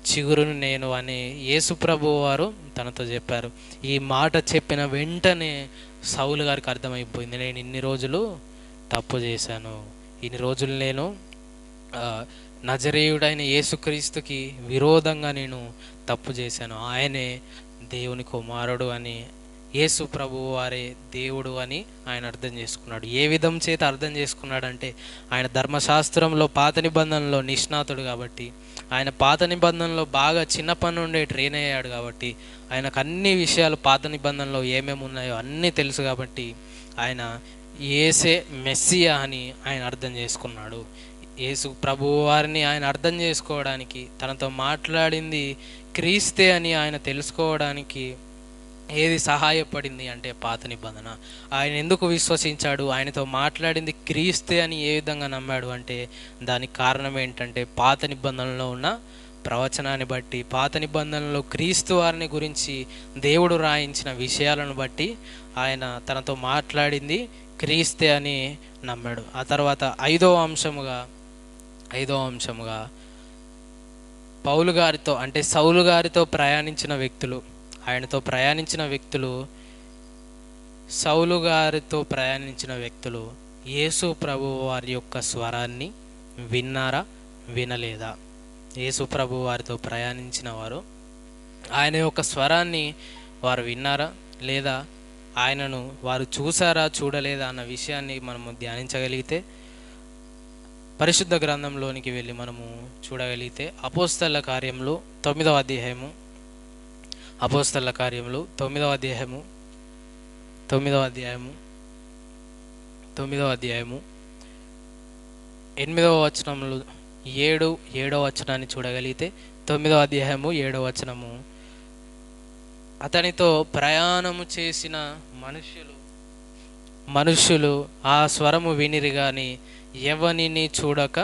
చిగురుని నేను అని యేసు ప్రభువు వారు తనతో చెప్పారు. ఈ మాట చెప్పిన వెంటనే సౌలు గారికి అర్థమైపోయింది, నేను ఇన్ని రోజులు తప్పు చేశాను, ఇన్ని రోజులు నేను నజరేయుడైన యేసుక్రీస్తుకి విరోధంగా నేను తప్పు చేశాను, ఆయనే దేవుని కుమారుడు అని, యేసు ప్రభువు వారే దేవుడు అని ఆయన అర్థం చేసుకున్నాడు. ఏ విధం చేత అర్థం చేసుకున్నాడంటే, ఆయన ధర్మశాస్త్రంలో పాత నిబంధనలో నిష్ణాతుడు కాబట్టి, ఆయన పాత నిబంధనలో బాగా చిన్నప్పటి నుండే ట్రైన్ అయ్యాడు కాబట్టి, ఆయనకు అన్ని విషయాలు పాత నిబంధనలో ఏమేమి ఉన్నాయో అన్నీ తెలుసు కాబట్టి, ఆయన యేసే మెస్సియా అని ఆయన అర్థం చేసుకున్నాడు. యేసు ప్రభువు వారిని ఆయన అర్థం చేసుకోవడానికి, తనతో మాట్లాడింది క్రీస్తే అని ఆయన తెలుసుకోవడానికి ఏది సహాయపడింది అంటే పాత నిబంధన. ఆయన ఎందుకు విశ్వసించాడు, ఆయనతో మాట్లాడింది క్రీస్తే అని ఏ విధంగా నమ్మాడు అంటే, దానికి కారణం ఏంటంటే పాత నిబంధనలో ఉన్న ప్రవచనాన్ని బట్టి, పాత నిబంధనలో క్రీస్తు వారిని గురించి దేవుడు రాయించిన విషయాలను బట్టి ఆయన తనతో మాట్లాడింది క్రీస్తే అని నమ్మాడు. ఆ తర్వాత ఐదవ అంశముగా పౌలు గారితో అంటే సౌలు గారితో ప్రయాణించిన వ్యక్తులు, సౌలు గారితో ప్రయాణించిన వ్యక్తులు యేసు ప్రభువు వారి యొక్క స్వరాన్ని విన్నారా, వినలేదా? యేసు ప్రభువు వారితో ప్రయాణించిన వారు ఆయన యొక్క స్వరాన్ని వారు విన్నారా లేదా, ఆయనను వారు చూసారా, చూడలేదా అన్న విషయాన్ని మనము ధ్యానించగలిగితే, పరిశుద్ధ గ్రంథంలోనికి వెళ్ళి మనము చూడగలిగితే అపోస్తల కార్యములు 9వ అధ్యాయము 8వ వచనములు 7వ వచనాన్ని చూడగలిగితే, 9వ అధ్యాయము 7వ వచనము, అతనితో ప్రయాణము చేసిన మనుష్యులు ఆ స్వరము వినిరి గాని ఎవనిని చూడక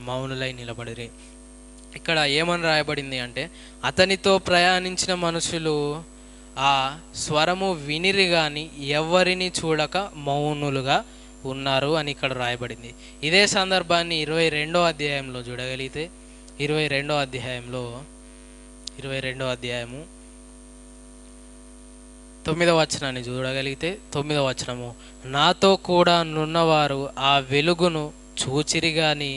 మౌనులై నిలబడిరి. ఇక్కడ ఏమని రాయబడింది అంటే, అతనితో ప్రయాణించిన మనుషులు ఆ స్వరము వినిరి గాని ఎవరిని చూడక మౌనులుగా ఉన్నారు అని ఇక్కడ రాయబడింది. ఇదే సందర్భాన్ని 22వ అధ్యాయంలో చూడగలిగితే, 22వ అధ్యాయము 9వ వచనాన్ని చూడగలిగితే, 9వ వచనము, నాతో కూడా నున్నవారు ఆ వెలుగును చూచిరి గాని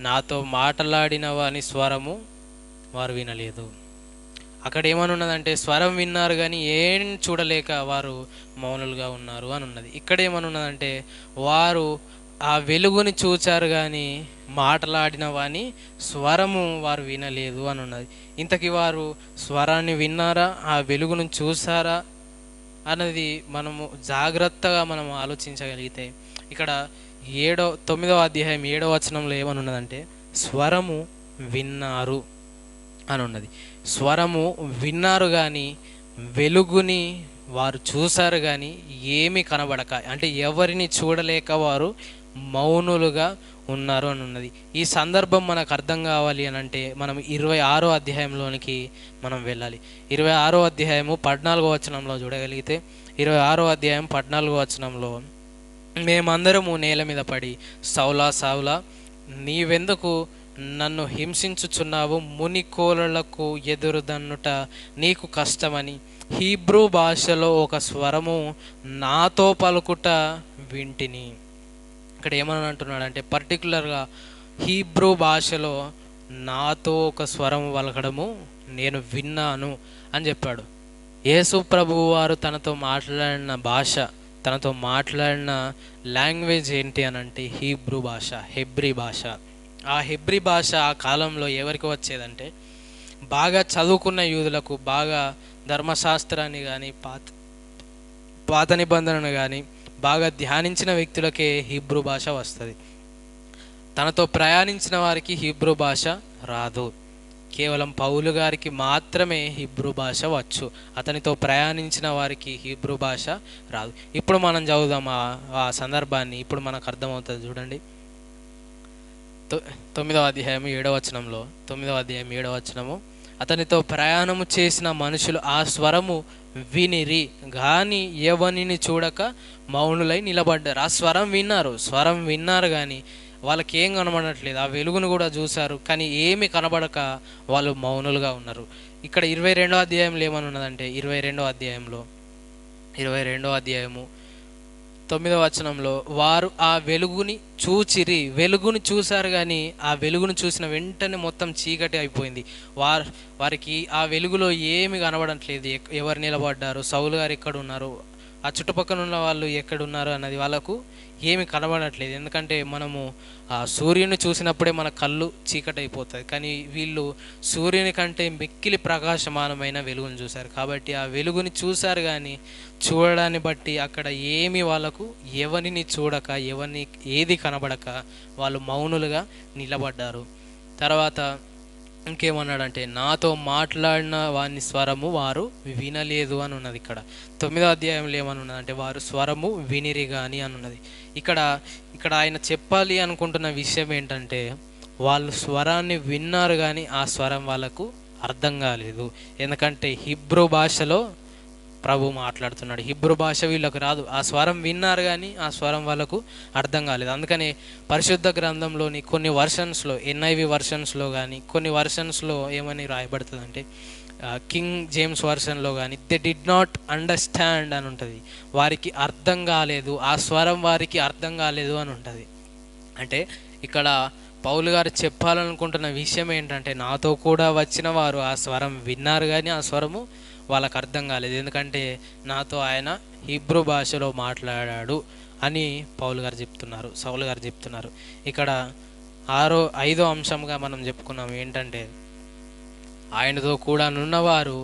నాతో మాట్లాడిన వాని స్వరము వారు వినలేదు. అక్కడ ఏమనున్నదంటే, స్వరం విన్నారు కానీ ఏం చూడలేక వారు మౌనులుగా ఉన్నారు అని ఉన్నది. ఇక్కడ ఏమనున్నదంటే, వారు ఆ వెలుగుని చూచారు కానీ మాట్లాడిన వాని స్వరము వారు వినలేదు అని ఉన్నది. ఇంతకీ వారు స్వరాన్ని విన్నారా, ఆ వెలుగును చూసారా అన్నది మనము జాగ్రత్తగా మనం ఆలోచించగలిగితే, ఇక్కడ 9వ అధ్యాయం 7వ వచనంలో ఏమని ఉన్నదంటే, స్వరము విన్నారు అని ఉన్నది. స్వరము విన్నారు కానీ వెలుగుని వారు చూశారు కానీ ఏమీ కనబడక, అంటే ఎవరిని చూడలేక వారు మౌనులుగా ఉన్నారు అని ఉన్నది. ఈ సందర్భం మనకు అర్థం కావాలి అని అంటే మనం 26వ అధ్యాయంలోనికి మనం వెళ్ళాలి. 26వ అధ్యాయము 14వ వచనంలో చూడగలిగితే, 26వ అధ్యాయం 14వ వచనంలో, మేమందరము నేల మీద పడి, సౌలా సౌలా నీవెందుకు నన్ను హింసించుచున్నావు, మునికోలలకు ఎదురుదన్నుట నీకు కష్టమని హీబ్రూ భాషలో ఒక స్వరము నాతో పలుకుట వింటిని. ఇక్కడ ఏమని అంటున్నాడంటే, పర్టికులర్గా హీబ్రూ భాషలో నాతో ఒక స్వరం పలకడము నేను విన్నాను అని చెప్పాడు. యేసు ప్రభువు వారు తనతో మాట్లాడిన భాష, తనతో మాట్లాడిన లాంగ్వేజ్ ఏంటి అని అంటే హీబ్రూ భాష, హెబ్రీ భాష. ఆ హెబ్రీ భాష ఆ కాలంలో ఎవరికి వచ్చేదంటే బాగా చదువుకున్న యూదులకు, బాగా ధర్మశాస్త్రాన్ని కానీ పాత నిబంధనను కానీ బాగా ధ్యానించిన వ్యక్తులకే హీబ్రూ భాష వస్తుంది. తనతో ప్రయాణించిన వారికి హీబ్రూ భాష రాదు. కేవలం పౌలు గారికి మాత్రమే హీబ్రూ భాష వచ్చు. అతనితో ప్రయాణించిన వారికి హీబ్రూ భాష రాదు. ఇప్పుడు మనం చదువుదాం ఆ సందర్భాన్ని, ఇప్పుడు మనకు అర్థమవుతుంది. చూడండి, 9వ అధ్యాయం 7వ వచనంలో, 9వ అధ్యాయం 7వ వచనము, అతనితో ప్రయాణము చేసిన మనుషులు ఆ స్వరము వినిరి కానీ ఎవరిని చూడక మౌనులై నిలబడ్డారు. ఆ స్వరం విన్నారు కానీ వాళ్ళకి ఏం కనబడట్లేదు. ఆ వెలుగును కూడా చూశారు కానీ ఏమి కనబడక వాళ్ళు మౌనులుగా ఉన్నారు. ఇక్కడ 22వ అధ్యాయంలో ఏమని ఉన్నదంటే, 22వ అధ్యాయము 9వ వచనంలో, వారు ఆ వెలుగుని చూశారు కానీ ఆ వెలుగును చూసిన వెంటనే మొత్తం చీకటి అయిపోయింది. వారికి ఆ వెలుగులో ఏమి కనబడట్లేదు. ఎవరు నిలబడ్డారు, సౌలు గారు ఎక్కడ ఉన్నారు, ఆ చుట్టుపక్కల ఉన్న వాళ్ళు ఎక్కడున్నారు అన్నది వాళ్ళకు ఏమి కనబడట్లేదు. ఎందుకంటే మనము ఆ సూర్యుని చూసినప్పుడే మన కళ్ళు చీకటి అయిపోతుంది, కానీ వీళ్ళు సూర్యుని కంటే మిక్కిలి ప్రకాశమానమైన వెలుగును చూశారు. కాబట్టి ఆ వెలుగుని చూశారు కానీ చూడడాన్ని బట్టి అక్కడ ఏమి వాళ్ళకు ఎవరిని చూడక, ఏది కనబడక వాళ్ళు మౌనులుగా నిలబడ్డారు. తర్వాత ఇంకేమన్నాడంటే, నాతో మాట్లాడిన వాని స్వరము వారు వినలేదు అని ఉన్నది. ఇక్కడ 9వ అధ్యాయంలో ఏమని ఉన్నదంటే, వారు స్వరము వినిరి కానీ అని ఉన్నది. ఇక్కడ ఆయన చెప్పాలి అనుకుంటున్న విషయం ఏంటంటే, వాళ్ళు స్వరాన్ని విన్నారు కానీ ఆ స్వరం వాళ్ళకు అర్థం కాలేదు. ఎందుకంటే హీబ్రూ భాషలో ప్రభు మాట్లాడుతున్నాడు. హీబ్రూ భాష వీళ్ళకు రాదు. ఆ స్వరం విన్నారు కానీ ఆ స్వరం వాళ్ళకు అర్థం కాలేదు. అందుకని పరిశుద్ధ గ్రంథంలోని కొన్ని వర్షన్స్లో, NIV వర్షన్స్లో కానీ కొన్ని వర్షన్స్లో ఏమని రాయబడుతుందంటే, కింగ్ జేమ్స్ వర్షన్లో కానీ దే డిడ్ నాట్ అండర్స్టాండ్ అని ఉంటుంది. వారికి అర్థం కాలేదు, ఆ స్వరం వారికి అర్థం కాలేదు అని ఉంటుంది. అంటే ఇక్కడ పౌలు గారు చెప్పాలనుకుంటున్న విషయం ఏంటంటే, నాతో కూడా వచ్చిన వారు ఆ స్వరం విన్నారు కానీ ఆ స్వరము వాళ్ళకు అర్థం కాలేదు. ఎందుకంటే నాతో ఆయన హీబ్రూ భాషలో మాట్లాడాడు అని సౌలు గారు చెప్తున్నారు. ఇక్కడ 5వ అంశంగా మనం చెప్పుకున్నాం ఏంటంటే, ఆయనతో కూడా నున్నవారు,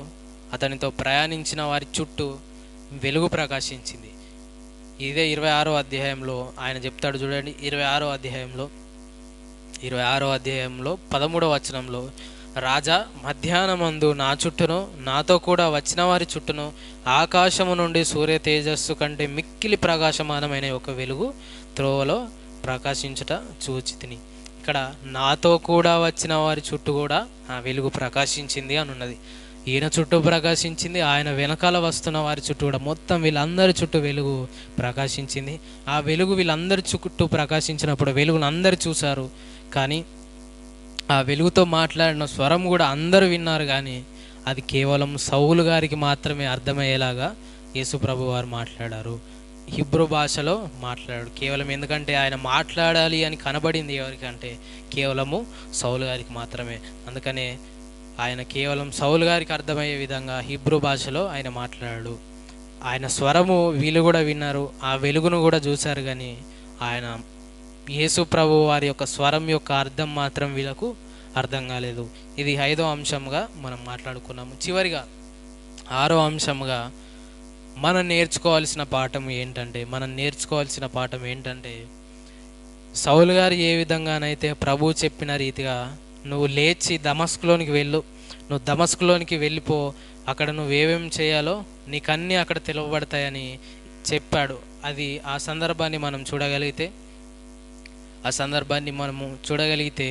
అతనితో ప్రయాణించిన వారి చుట్టూ వెలుగు ప్రకాశించింది. ఇదే 26వ అధ్యాయంలో ఆయన చెప్తాడు. చూడండి, 26వ అధ్యాయంలో 13వ వచనంలో, రాజా, మధ్యాహ్నమందు నా చుట్టూను నాతో కూడా వచ్చిన వారి చుట్టూను ఆకాశము నుండి సూర్య తేజస్సు కంటే మిక్కిలి ప్రకాశమానమైన ఒక వెలుగు త్రోవలో ప్రకాశించుట చూచితిని. ఇక్కడ నాతో కూడా వచ్చిన వారి చుట్టూ కూడా ఆ వెలుగు ప్రకాశించింది అని ఉన్నది. ఈయన చుట్టూ ప్రకాశించింది, ఆయన వెనకాల వస్తున్న వారి చుట్టూ కూడా, మొత్తం వీళ్ళందరి చుట్టూ వెలుగు ప్రకాశించింది. ఆ వెలుగు వీళ్ళందరి చుట్టూ ప్రకాశించినప్పుడు వెలుగును అందరు చూశారు, కానీ ఆ వెలుగుతో మాట్లాడిన స్వరం కూడా అందరూ విన్నారు, కానీ అది కేవలం సౌలు గారికి మాత్రమే అర్థమయ్యేలాగా యేసు ప్రభు వారు మాట్లాడారు. హీబ్రూ భాషలో మాట్లాడాడు కేవలం. ఎందుకంటే ఆయన మాట్లాడాలి అని కనబడింది ఎవరికంటే కేవలము సౌలు గారికి మాత్రమే. అందుకనే ఆయన కేవలం సౌలు గారికి అర్థమయ్యే విధంగా హీబ్రూ భాషలో ఆయన మాట్లాడాడు. ఆయన స్వరము వీళ్ళు కూడా విన్నారు, ఆ వెలుగును కూడా చూశారు, కానీ ఆయన యేసు ప్రభు వారి యొక్క స్వరం యొక్క అర్థం మాత్రం వీళ్ళకు అర్థం కాలేదు. ఇది 5వ అంశంగా మనం మాట్లాడుకున్నాము. చివరిగా 6వ అంశంగా మనం నేర్చుకోవాల్సిన పాఠం ఏంటంటే సౌలు గారు ఏ విధంగానైతే ప్రభు చెప్పిన రీతిగా, నువ్వు లేచి దమస్కులోనికి వెళ్ళు, నువ్వు దమస్కులోనికి వెళ్ళిపో, అక్కడ నువ్వేమేమి చేయాలో నీకన్నీ అక్కడ తెలుపబడతాయని చెప్పాడు. అది ఆ సందర్భాన్ని మనము చూడగలిగితే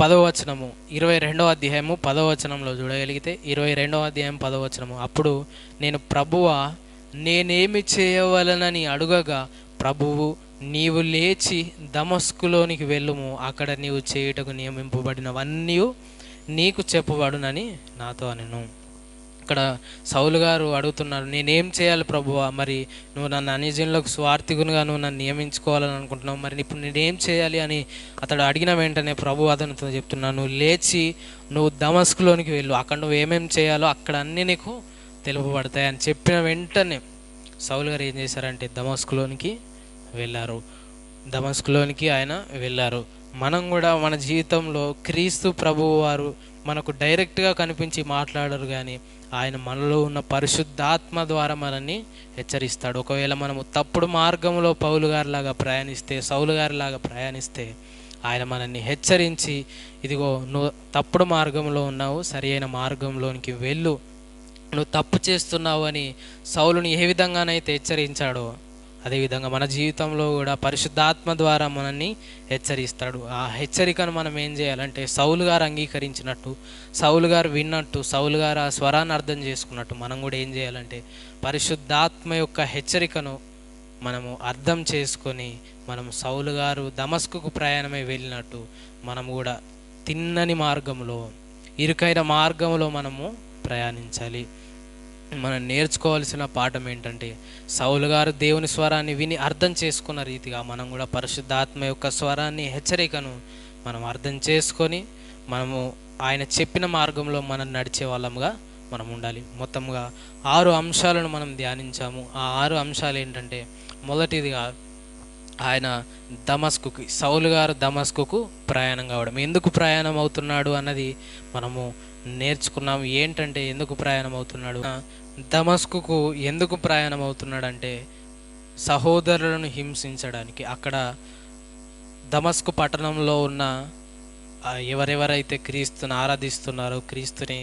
10వ వచనము 22వ అధ్యాయము 10వ వచనంలో చూడగలిగితే 22వ అధ్యాయం 10వ వచనము, అప్పుడు నేను ప్రభువా నేనేమి చేయవలనని అడుగగా, ప్రభువు నీవు లేచి దమస్కులోనికి వెళ్ళుము, అక్కడ నీవు చేయుటకు నియమింపబడినవన్నీ నీకు చెప్పబడునని నాతో అనెను. ఇక్కడ సౌలు గారు అడుగుతున్నారు, నేనేం చేయాలి ప్రభువా, మరి నువ్వు నన్ను అన్యజనులకు స్వార్థికునిగా నువ్వు నన్ను నియమించుకోవాలని అనుకుంటున్నావు, మరి ఇప్పుడు నేనేం చేయాలి అని అతడు అడిగిన వెంటనే ప్రభు అతనితో చెప్తున్నాను, నువ్వు లేచి నువ్వు దమస్కులోనికి వెళ్ళు, అక్కడ నువ్వు ఏమేమి చేయాలో అక్కడ అన్నీ నీకు తెలుపబడతాయి అని చెప్పిన వెంటనే సౌలు గారు ఏం చేశారంటే దమస్కులోనికి ఆయన వెళ్ళారు. మనం కూడా మన జీవితంలో క్రీస్తు ప్రభువు వారు మనకు డైరెక్ట్గా కనిపించి మాట్లాడరు, కానీ ఆయన మనలో ఉన్న పరిశుద్ధాత్మ ద్వారా మనల్ని హెచ్చరిస్తాడు. ఒకవేళ మనము తప్పుడు మార్గంలో సౌలు గారిలాగా ప్రయాణిస్తే ఆయన మనల్ని హెచ్చరించి, ఇదిగో నువ్వు తప్పుడు మార్గంలో ఉన్నావు, సరి అయిన మార్గంలోనికి వెళ్ళు, నువ్వు తప్పు చేస్తున్నావు అని సౌలుని ఏ విధంగానైతే హెచ్చరించాడో అదేవిధంగా మన జీవితంలో కూడా పరిశుద్ధాత్మ ద్వారా మనల్ని హెచ్చరిస్తాడు. ఆ హెచ్చరికను మనం ఏం చేయాలంటే సౌలు గారు అంగీకరించినట్టు, సౌలు గారు విన్నట్టు, సౌలు గారు ఆ స్వరాన్ని అర్థం చేసుకున్నట్టు మనం కూడా ఏం చేయాలంటే పరిశుద్ధాత్మ యొక్క హెచ్చరికను మనము అర్థం చేసుకొని మనం సౌలు గారు దమస్కుకు ప్రయాణమై వెళ్ళినట్టు మనం కూడా తిన్నని మార్గంలో, ఇరుకైన మార్గంలో మనము ప్రయాణించాలి. మనం నేర్చుకోవాల్సిన పాఠం ఏంటంటే సౌలు గారు దేవుని స్వరాన్ని విని అర్థం చేసుకున్న రీతిగా మనం కూడా పరిశుద్ధాత్మ యొక్క స్వరాన్ని, హెచ్చరికను మనం అర్థం చేసుకొని మనము ఆయన చెప్పిన మార్గంలో మనం నడిచే వాళ్ళముగా మనం ఉండాలి. మొత్తంగా 6 అంశాలను మనం ధ్యానించాము. ఆ 6 అంశాలు ఏంటంటే, మొదటిదిగా సౌలు గారు దమస్కుకు ప్రయాణం కావడం. ఎందుకు ప్రయాణం అవుతున్నాడు అన్నది మనము నేర్చుకున్నాము. ఏంటంటే ఎందుకు ప్రయాణం అవుతున్నాడు, దమస్కుకు ఎందుకు ప్రయాణం అవుతున్నాడంటే సహోదరులను హింసించడానికి. అక్కడ దమస్కు పట్టణంలో ఉన్న ఎవరెవరైతే క్రీస్తుని ఆరాధిస్తున్నారో, క్రీస్తుని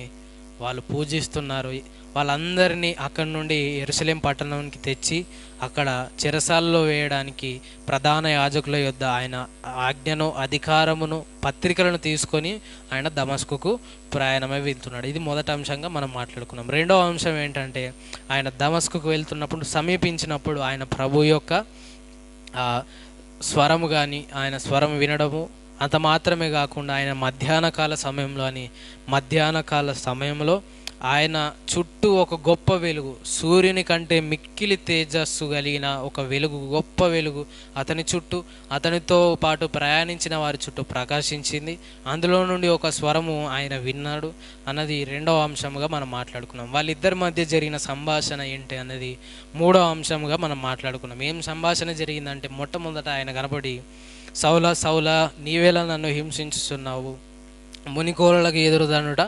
వాళ్ళు పూజిస్తున్నారు, వాళ్ళందరినీ అక్కడి నుండి యెరూషలేం పట్టణానికి తెచ్చి అక్కడ చెరసాలలో వేయడానికి ప్రధాన యాజకుల యొద్ద ఆయన ఆజ్ఞను, అధికారమును, పత్రికలను తీసుకొని ఆయన దమస్కుకు ప్రయాణమై వెళ్తున్నాడు. ఇది మొదటి అంశంగా మనం మాట్లాడుకున్నాం. రెండవ అంశం ఏంటంటే, ఆయన దమస్కుకు వెళ్తున్నప్పుడు, సమీపించినప్పుడు ఆయన ప్రభు యొక్క స్వరము కానీ, ఆయన స్వరం వినడము, అంత మాత్రమే కాకుండా ఆయన మధ్యాహ్న కాల సమయంలో ఆయన చుట్టూ ఒక గొప్ప వెలుగు, సూర్యుని కంటే మిక్కిలి తేజస్సు కలిగిన ఒక వెలుగు, గొప్ప వెలుగు అతని చుట్టూ, అతనితో పాటు ప్రయాణించిన వారి చుట్టూ ప్రకాశించింది. అందులో నుండి ఒక స్వరము ఆయన విన్నాడు అన్నది రెండవ అంశంగా మనం మాట్లాడుకున్నాం. వాళ్ళిద్దరి మధ్య జరిగిన సంభాషణ ఏంటి అన్నది మూడవ అంశంగా మనం మాట్లాడుకున్నాం. ఏం సంభాషణ జరిగిందంటే, మొట్టమొదట ఆయన కనబడి, సౌలా సౌలా నీవేలా నన్ను హింసించుతున్నావు, మునికోరలకు ఎదురుదనుట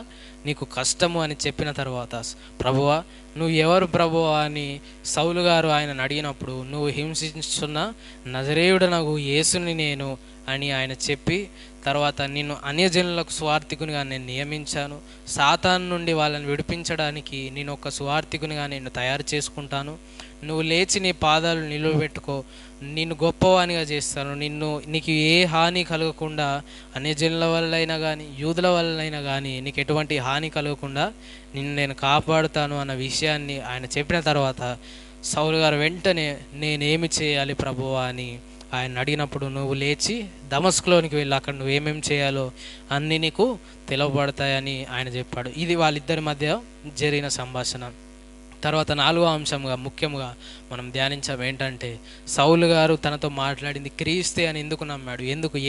నీకు కష్టము అని చెప్పిన తర్వాత, ప్రభువా నువ్వు ఎవరు ప్రభువా అని సౌలు గారు ఆయనను అడిగినప్పుడు, నువ్వు హింసించున్న నజరేయుడనగు యేసుని నేను అని ఆయన చెప్పి, తర్వాత నిన్ను అన్యజనులకు స్వార్థికునిగా నేను నియమించాను, సాతాను నుండి వాళ్ళని విడిపించడానికి నేను ఒక స్వార్థికునిగా నేను తయారు చేసుకుంటాను, నువ్వు లేచి నీ పాదాలు నిలువబెట్టుకో, నిన్ను గొప్పవానిగా చేస్తాను, నీకు ఏ హాని కలగకుండా, అన్యజనుల వల్లైనా కానీ యూదుల వల్లైనా కానీ నీకు ఎటువంటి హాని కలగకుండా నిన్ను నేను కాపాడుతాను అన్న విషయాన్ని ఆయన చెప్పిన తర్వాత, సౌలు గారు వెంటనే నేనేమి చేయాలి ప్రభువా అని ఆయన అడిగినప్పుడు, నువ్వు లేచి దమస్కులోనికి వెళ్ళి అక్కడ నువ్వేమేమి చేయాలో అన్నీ నీకు తెలవబడతాయని ఆయన చెప్పాడు. ఇది వాళ్ళిద్దరి మధ్య జరిగిన సంభాషణ. తర్వాత 4వ అంశంగా ముఖ్యంగా మనం ధ్యానించాం ఏంటంటే, సౌలు గారు తనతో మాట్లాడింది క్రీస్తే అని ఎందుకు నమ్మాడు,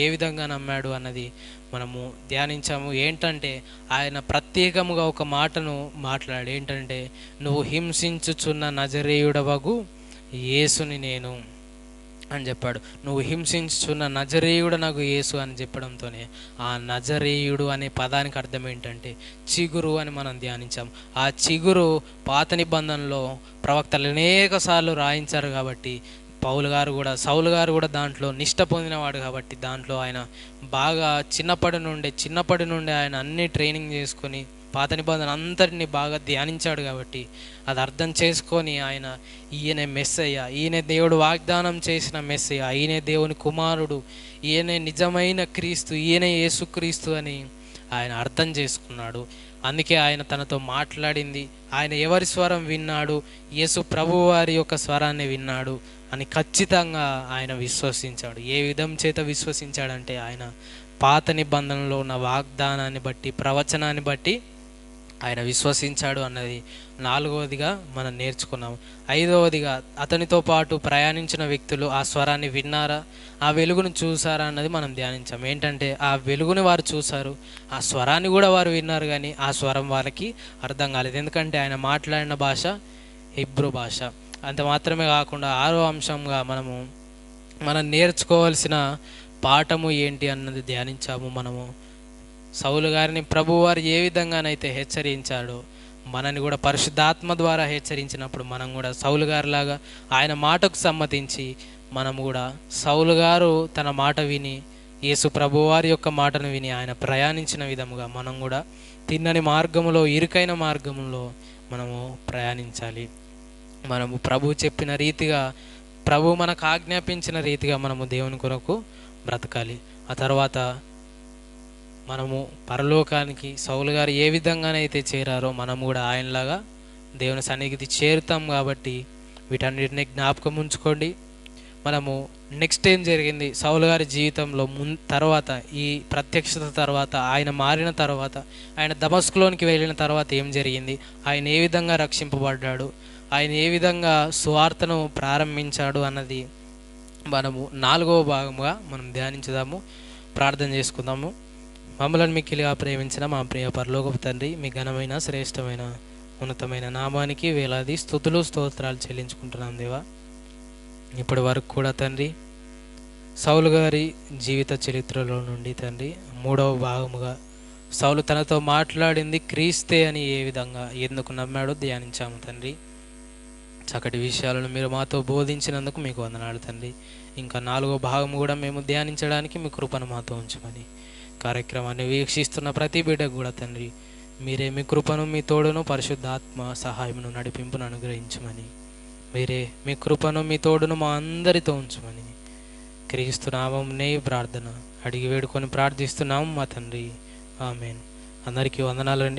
ఏ విధంగా నమ్మాడు అన్నది మనము ధ్యానించాము. ఏంటంటే, ఆయన ప్రత్యేకముగా ఒక మాటను మాట్లాడి, ఏంటంటే, నువ్వు హింసించుచున్న నజరేయుడవగు యేసుని నేను అని చెప్పాడు. నువ్వు హింసించుచున్న నజరేయుడు నాకు యేసు అని చెప్పడంతోనే ఆ నజరేయుడు అనే పదానికి అర్థం ఏంటంటే చిగురు అని మనం ధ్యానించాం. ఆ చిగురు పాత నిబంధనలో ప్రవక్తలు అనేక సార్లు రాయించారు కాబట్టి, సౌలు గారు కూడా దాంట్లో నిష్ట పొందినవాడు కాబట్టి, దాంట్లో ఆయన బాగా చిన్నప్పటి నుండి ఆయన అన్ని ట్రైనింగ్ చేసుకొని పాత నిబంధన అంతటిని బాగా ధ్యానించాడు కాబట్టి అది అర్థం చేసుకొని ఆయన ఈయనే మెస్సయ్య, ఈయనే దేవుడు వాగ్దానం చేసిన మెస్సయ్య, ఈయనే దేవుని కుమారుడు, ఈయనే నిజమైన క్రీస్తు, ఈయనే యేసుక్రీస్తు అని ఆయన అర్థం చేసుకున్నాడు. అందుకే ఆయన తనతో మాట్లాడింది, ఆయన ఎవరి స్వరం విన్నాడు, యేసు ప్రభు వారి యొక్క స్వరాన్ని విన్నాడు అని ఖచ్చితంగా ఆయన విశ్వసించాడు. ఏ విధం చేత విశ్వసించాడంటే ఆయన పాత నిబంధనలో ఉన్న వాగ్దానాన్ని బట్టి, ప్రవచనాన్ని బట్టి ఆయన విశ్వసించాడు అన్నది 4వదిగా మనం నేర్చుకున్నాం. 5వదిగా అతనితో పాటు ప్రయాణించిన వ్యక్తులు ఆ స్వరాన్ని విన్నారా, ఆ వెలుగును చూసారా అన్నది మనం ధ్యానించాం. ఏంటంటే ఆ వెలుగుని వారు చూశారు, ఆ స్వరాన్ని కూడా వారు విన్నారు, కానీ ఆ స్వరం వారికి అర్థం కాలేదు. ఎందుకంటే ఆయన మాట్లాడిన భాష హెబ్రూ భాష. అంత మాత్రమే కాకుండా 6వ అంశంగా మనం నేర్చుకోవాల్సిన పాఠము ఏంటి అన్నది ధ్యానించాము. మనము సౌలు గారిని ప్రభువారు ఏ విధంగానైతే హెచ్చరించాడో మనని కూడా పరిశుద్ధాత్మ ద్వారా హెచ్చరించినప్పుడు మనం కూడా సౌలు గారిలాగా ఆయన మాటకు సమ్మతించి మనం కూడా సౌలు గారు తన మాట విని, యేసు ప్రభువారి యొక్క మాటను విని ఆయన ప్రయాణించిన విధముగా మనం కూడా తిన్నని మార్గములో, ఇరుకైన మార్గంలో మనము ప్రయాణించాలి. మనము ప్రభు చెప్పిన రీతిగా, ప్రభు మనకు ఆజ్ఞాపించిన రీతిగా మనము దేవుని కొరకు బ్రతకాలి. ఆ తర్వాత మనము పరలోకానికి సౌలు గారు ఏ విధంగానైతే చేరారో మనం కూడా ఆయనలాగా దేవుని సన్నిధికి చేరుతాం. కాబట్టి వీటన్నిటిని జ్ఞాపకం ఉంచుకోండి. మనము నెక్స్ట్ ఏం జరిగింది సౌలు గారి జీవితంలో తర్వాత, ఈ ప్రత్యక్షత తర్వాత, ఆయన మారిన తర్వాత, ఆయన దమస్కులోనికి వెళ్ళిన తర్వాత ఏం జరిగింది, ఆయన ఏ విధంగా రక్షింపబడ్డాడు, ఆయన ఏ విధంగా సువార్తను ప్రారంభించాడు అన్నది మనము 4వ భాగముగా మనం ధ్యానించుదాము. ప్రార్థన చేసుకుందాము. మమ్మల్ని మిక్కిలిగా ప్రేమించిన మా ప్రియ పరలోకపు తండ్రి, మీ ఘనమైన, శ్రేష్టమైన, ఉన్నతమైన నామానికి వేలాది స్తుతులు స్తోత్రాలు చెల్లించుకుంటున్నాం దేవా. ఇప్పటి వరకు కూడా తండ్రి సౌలు గారి జీవిత చరిత్రలో నుండి తండ్రి 3వ భాగముగా సౌలు తనతో మాట్లాడింది క్రీస్తే అని ఏ విధంగా ఎందుకు నమ్మాడో ధ్యానించాము తండ్రి. చక్కటి విషయాలను మీరు మాతో బోధించినందుకు మీకు వందనాలు తండ్రి. ఇంకా 4వ భాగం కూడా మేము ధ్యానించడానికి మీ కృపను మాతో ఉంచమని, కార్యక్రమాన్ని వీక్షిస్తున్న ప్రతి బిడ్డకు కూడా తండ్రి మీరే మీ కృపను, మీ తోడును, పరిశుద్ధాత్మ సహాయమును, నడిపింపును అనుగ్రహించమని, మీరే మీ కృపను, మీ తోడును మా అందరితో ఉంచమని క్రీస్తు నామమునే ప్రార్థన అడిగి వేడుకొని ప్రార్థిస్తున్నాము మా తండ్రి. ఆమేన్. అందరికీ వందనాలండి.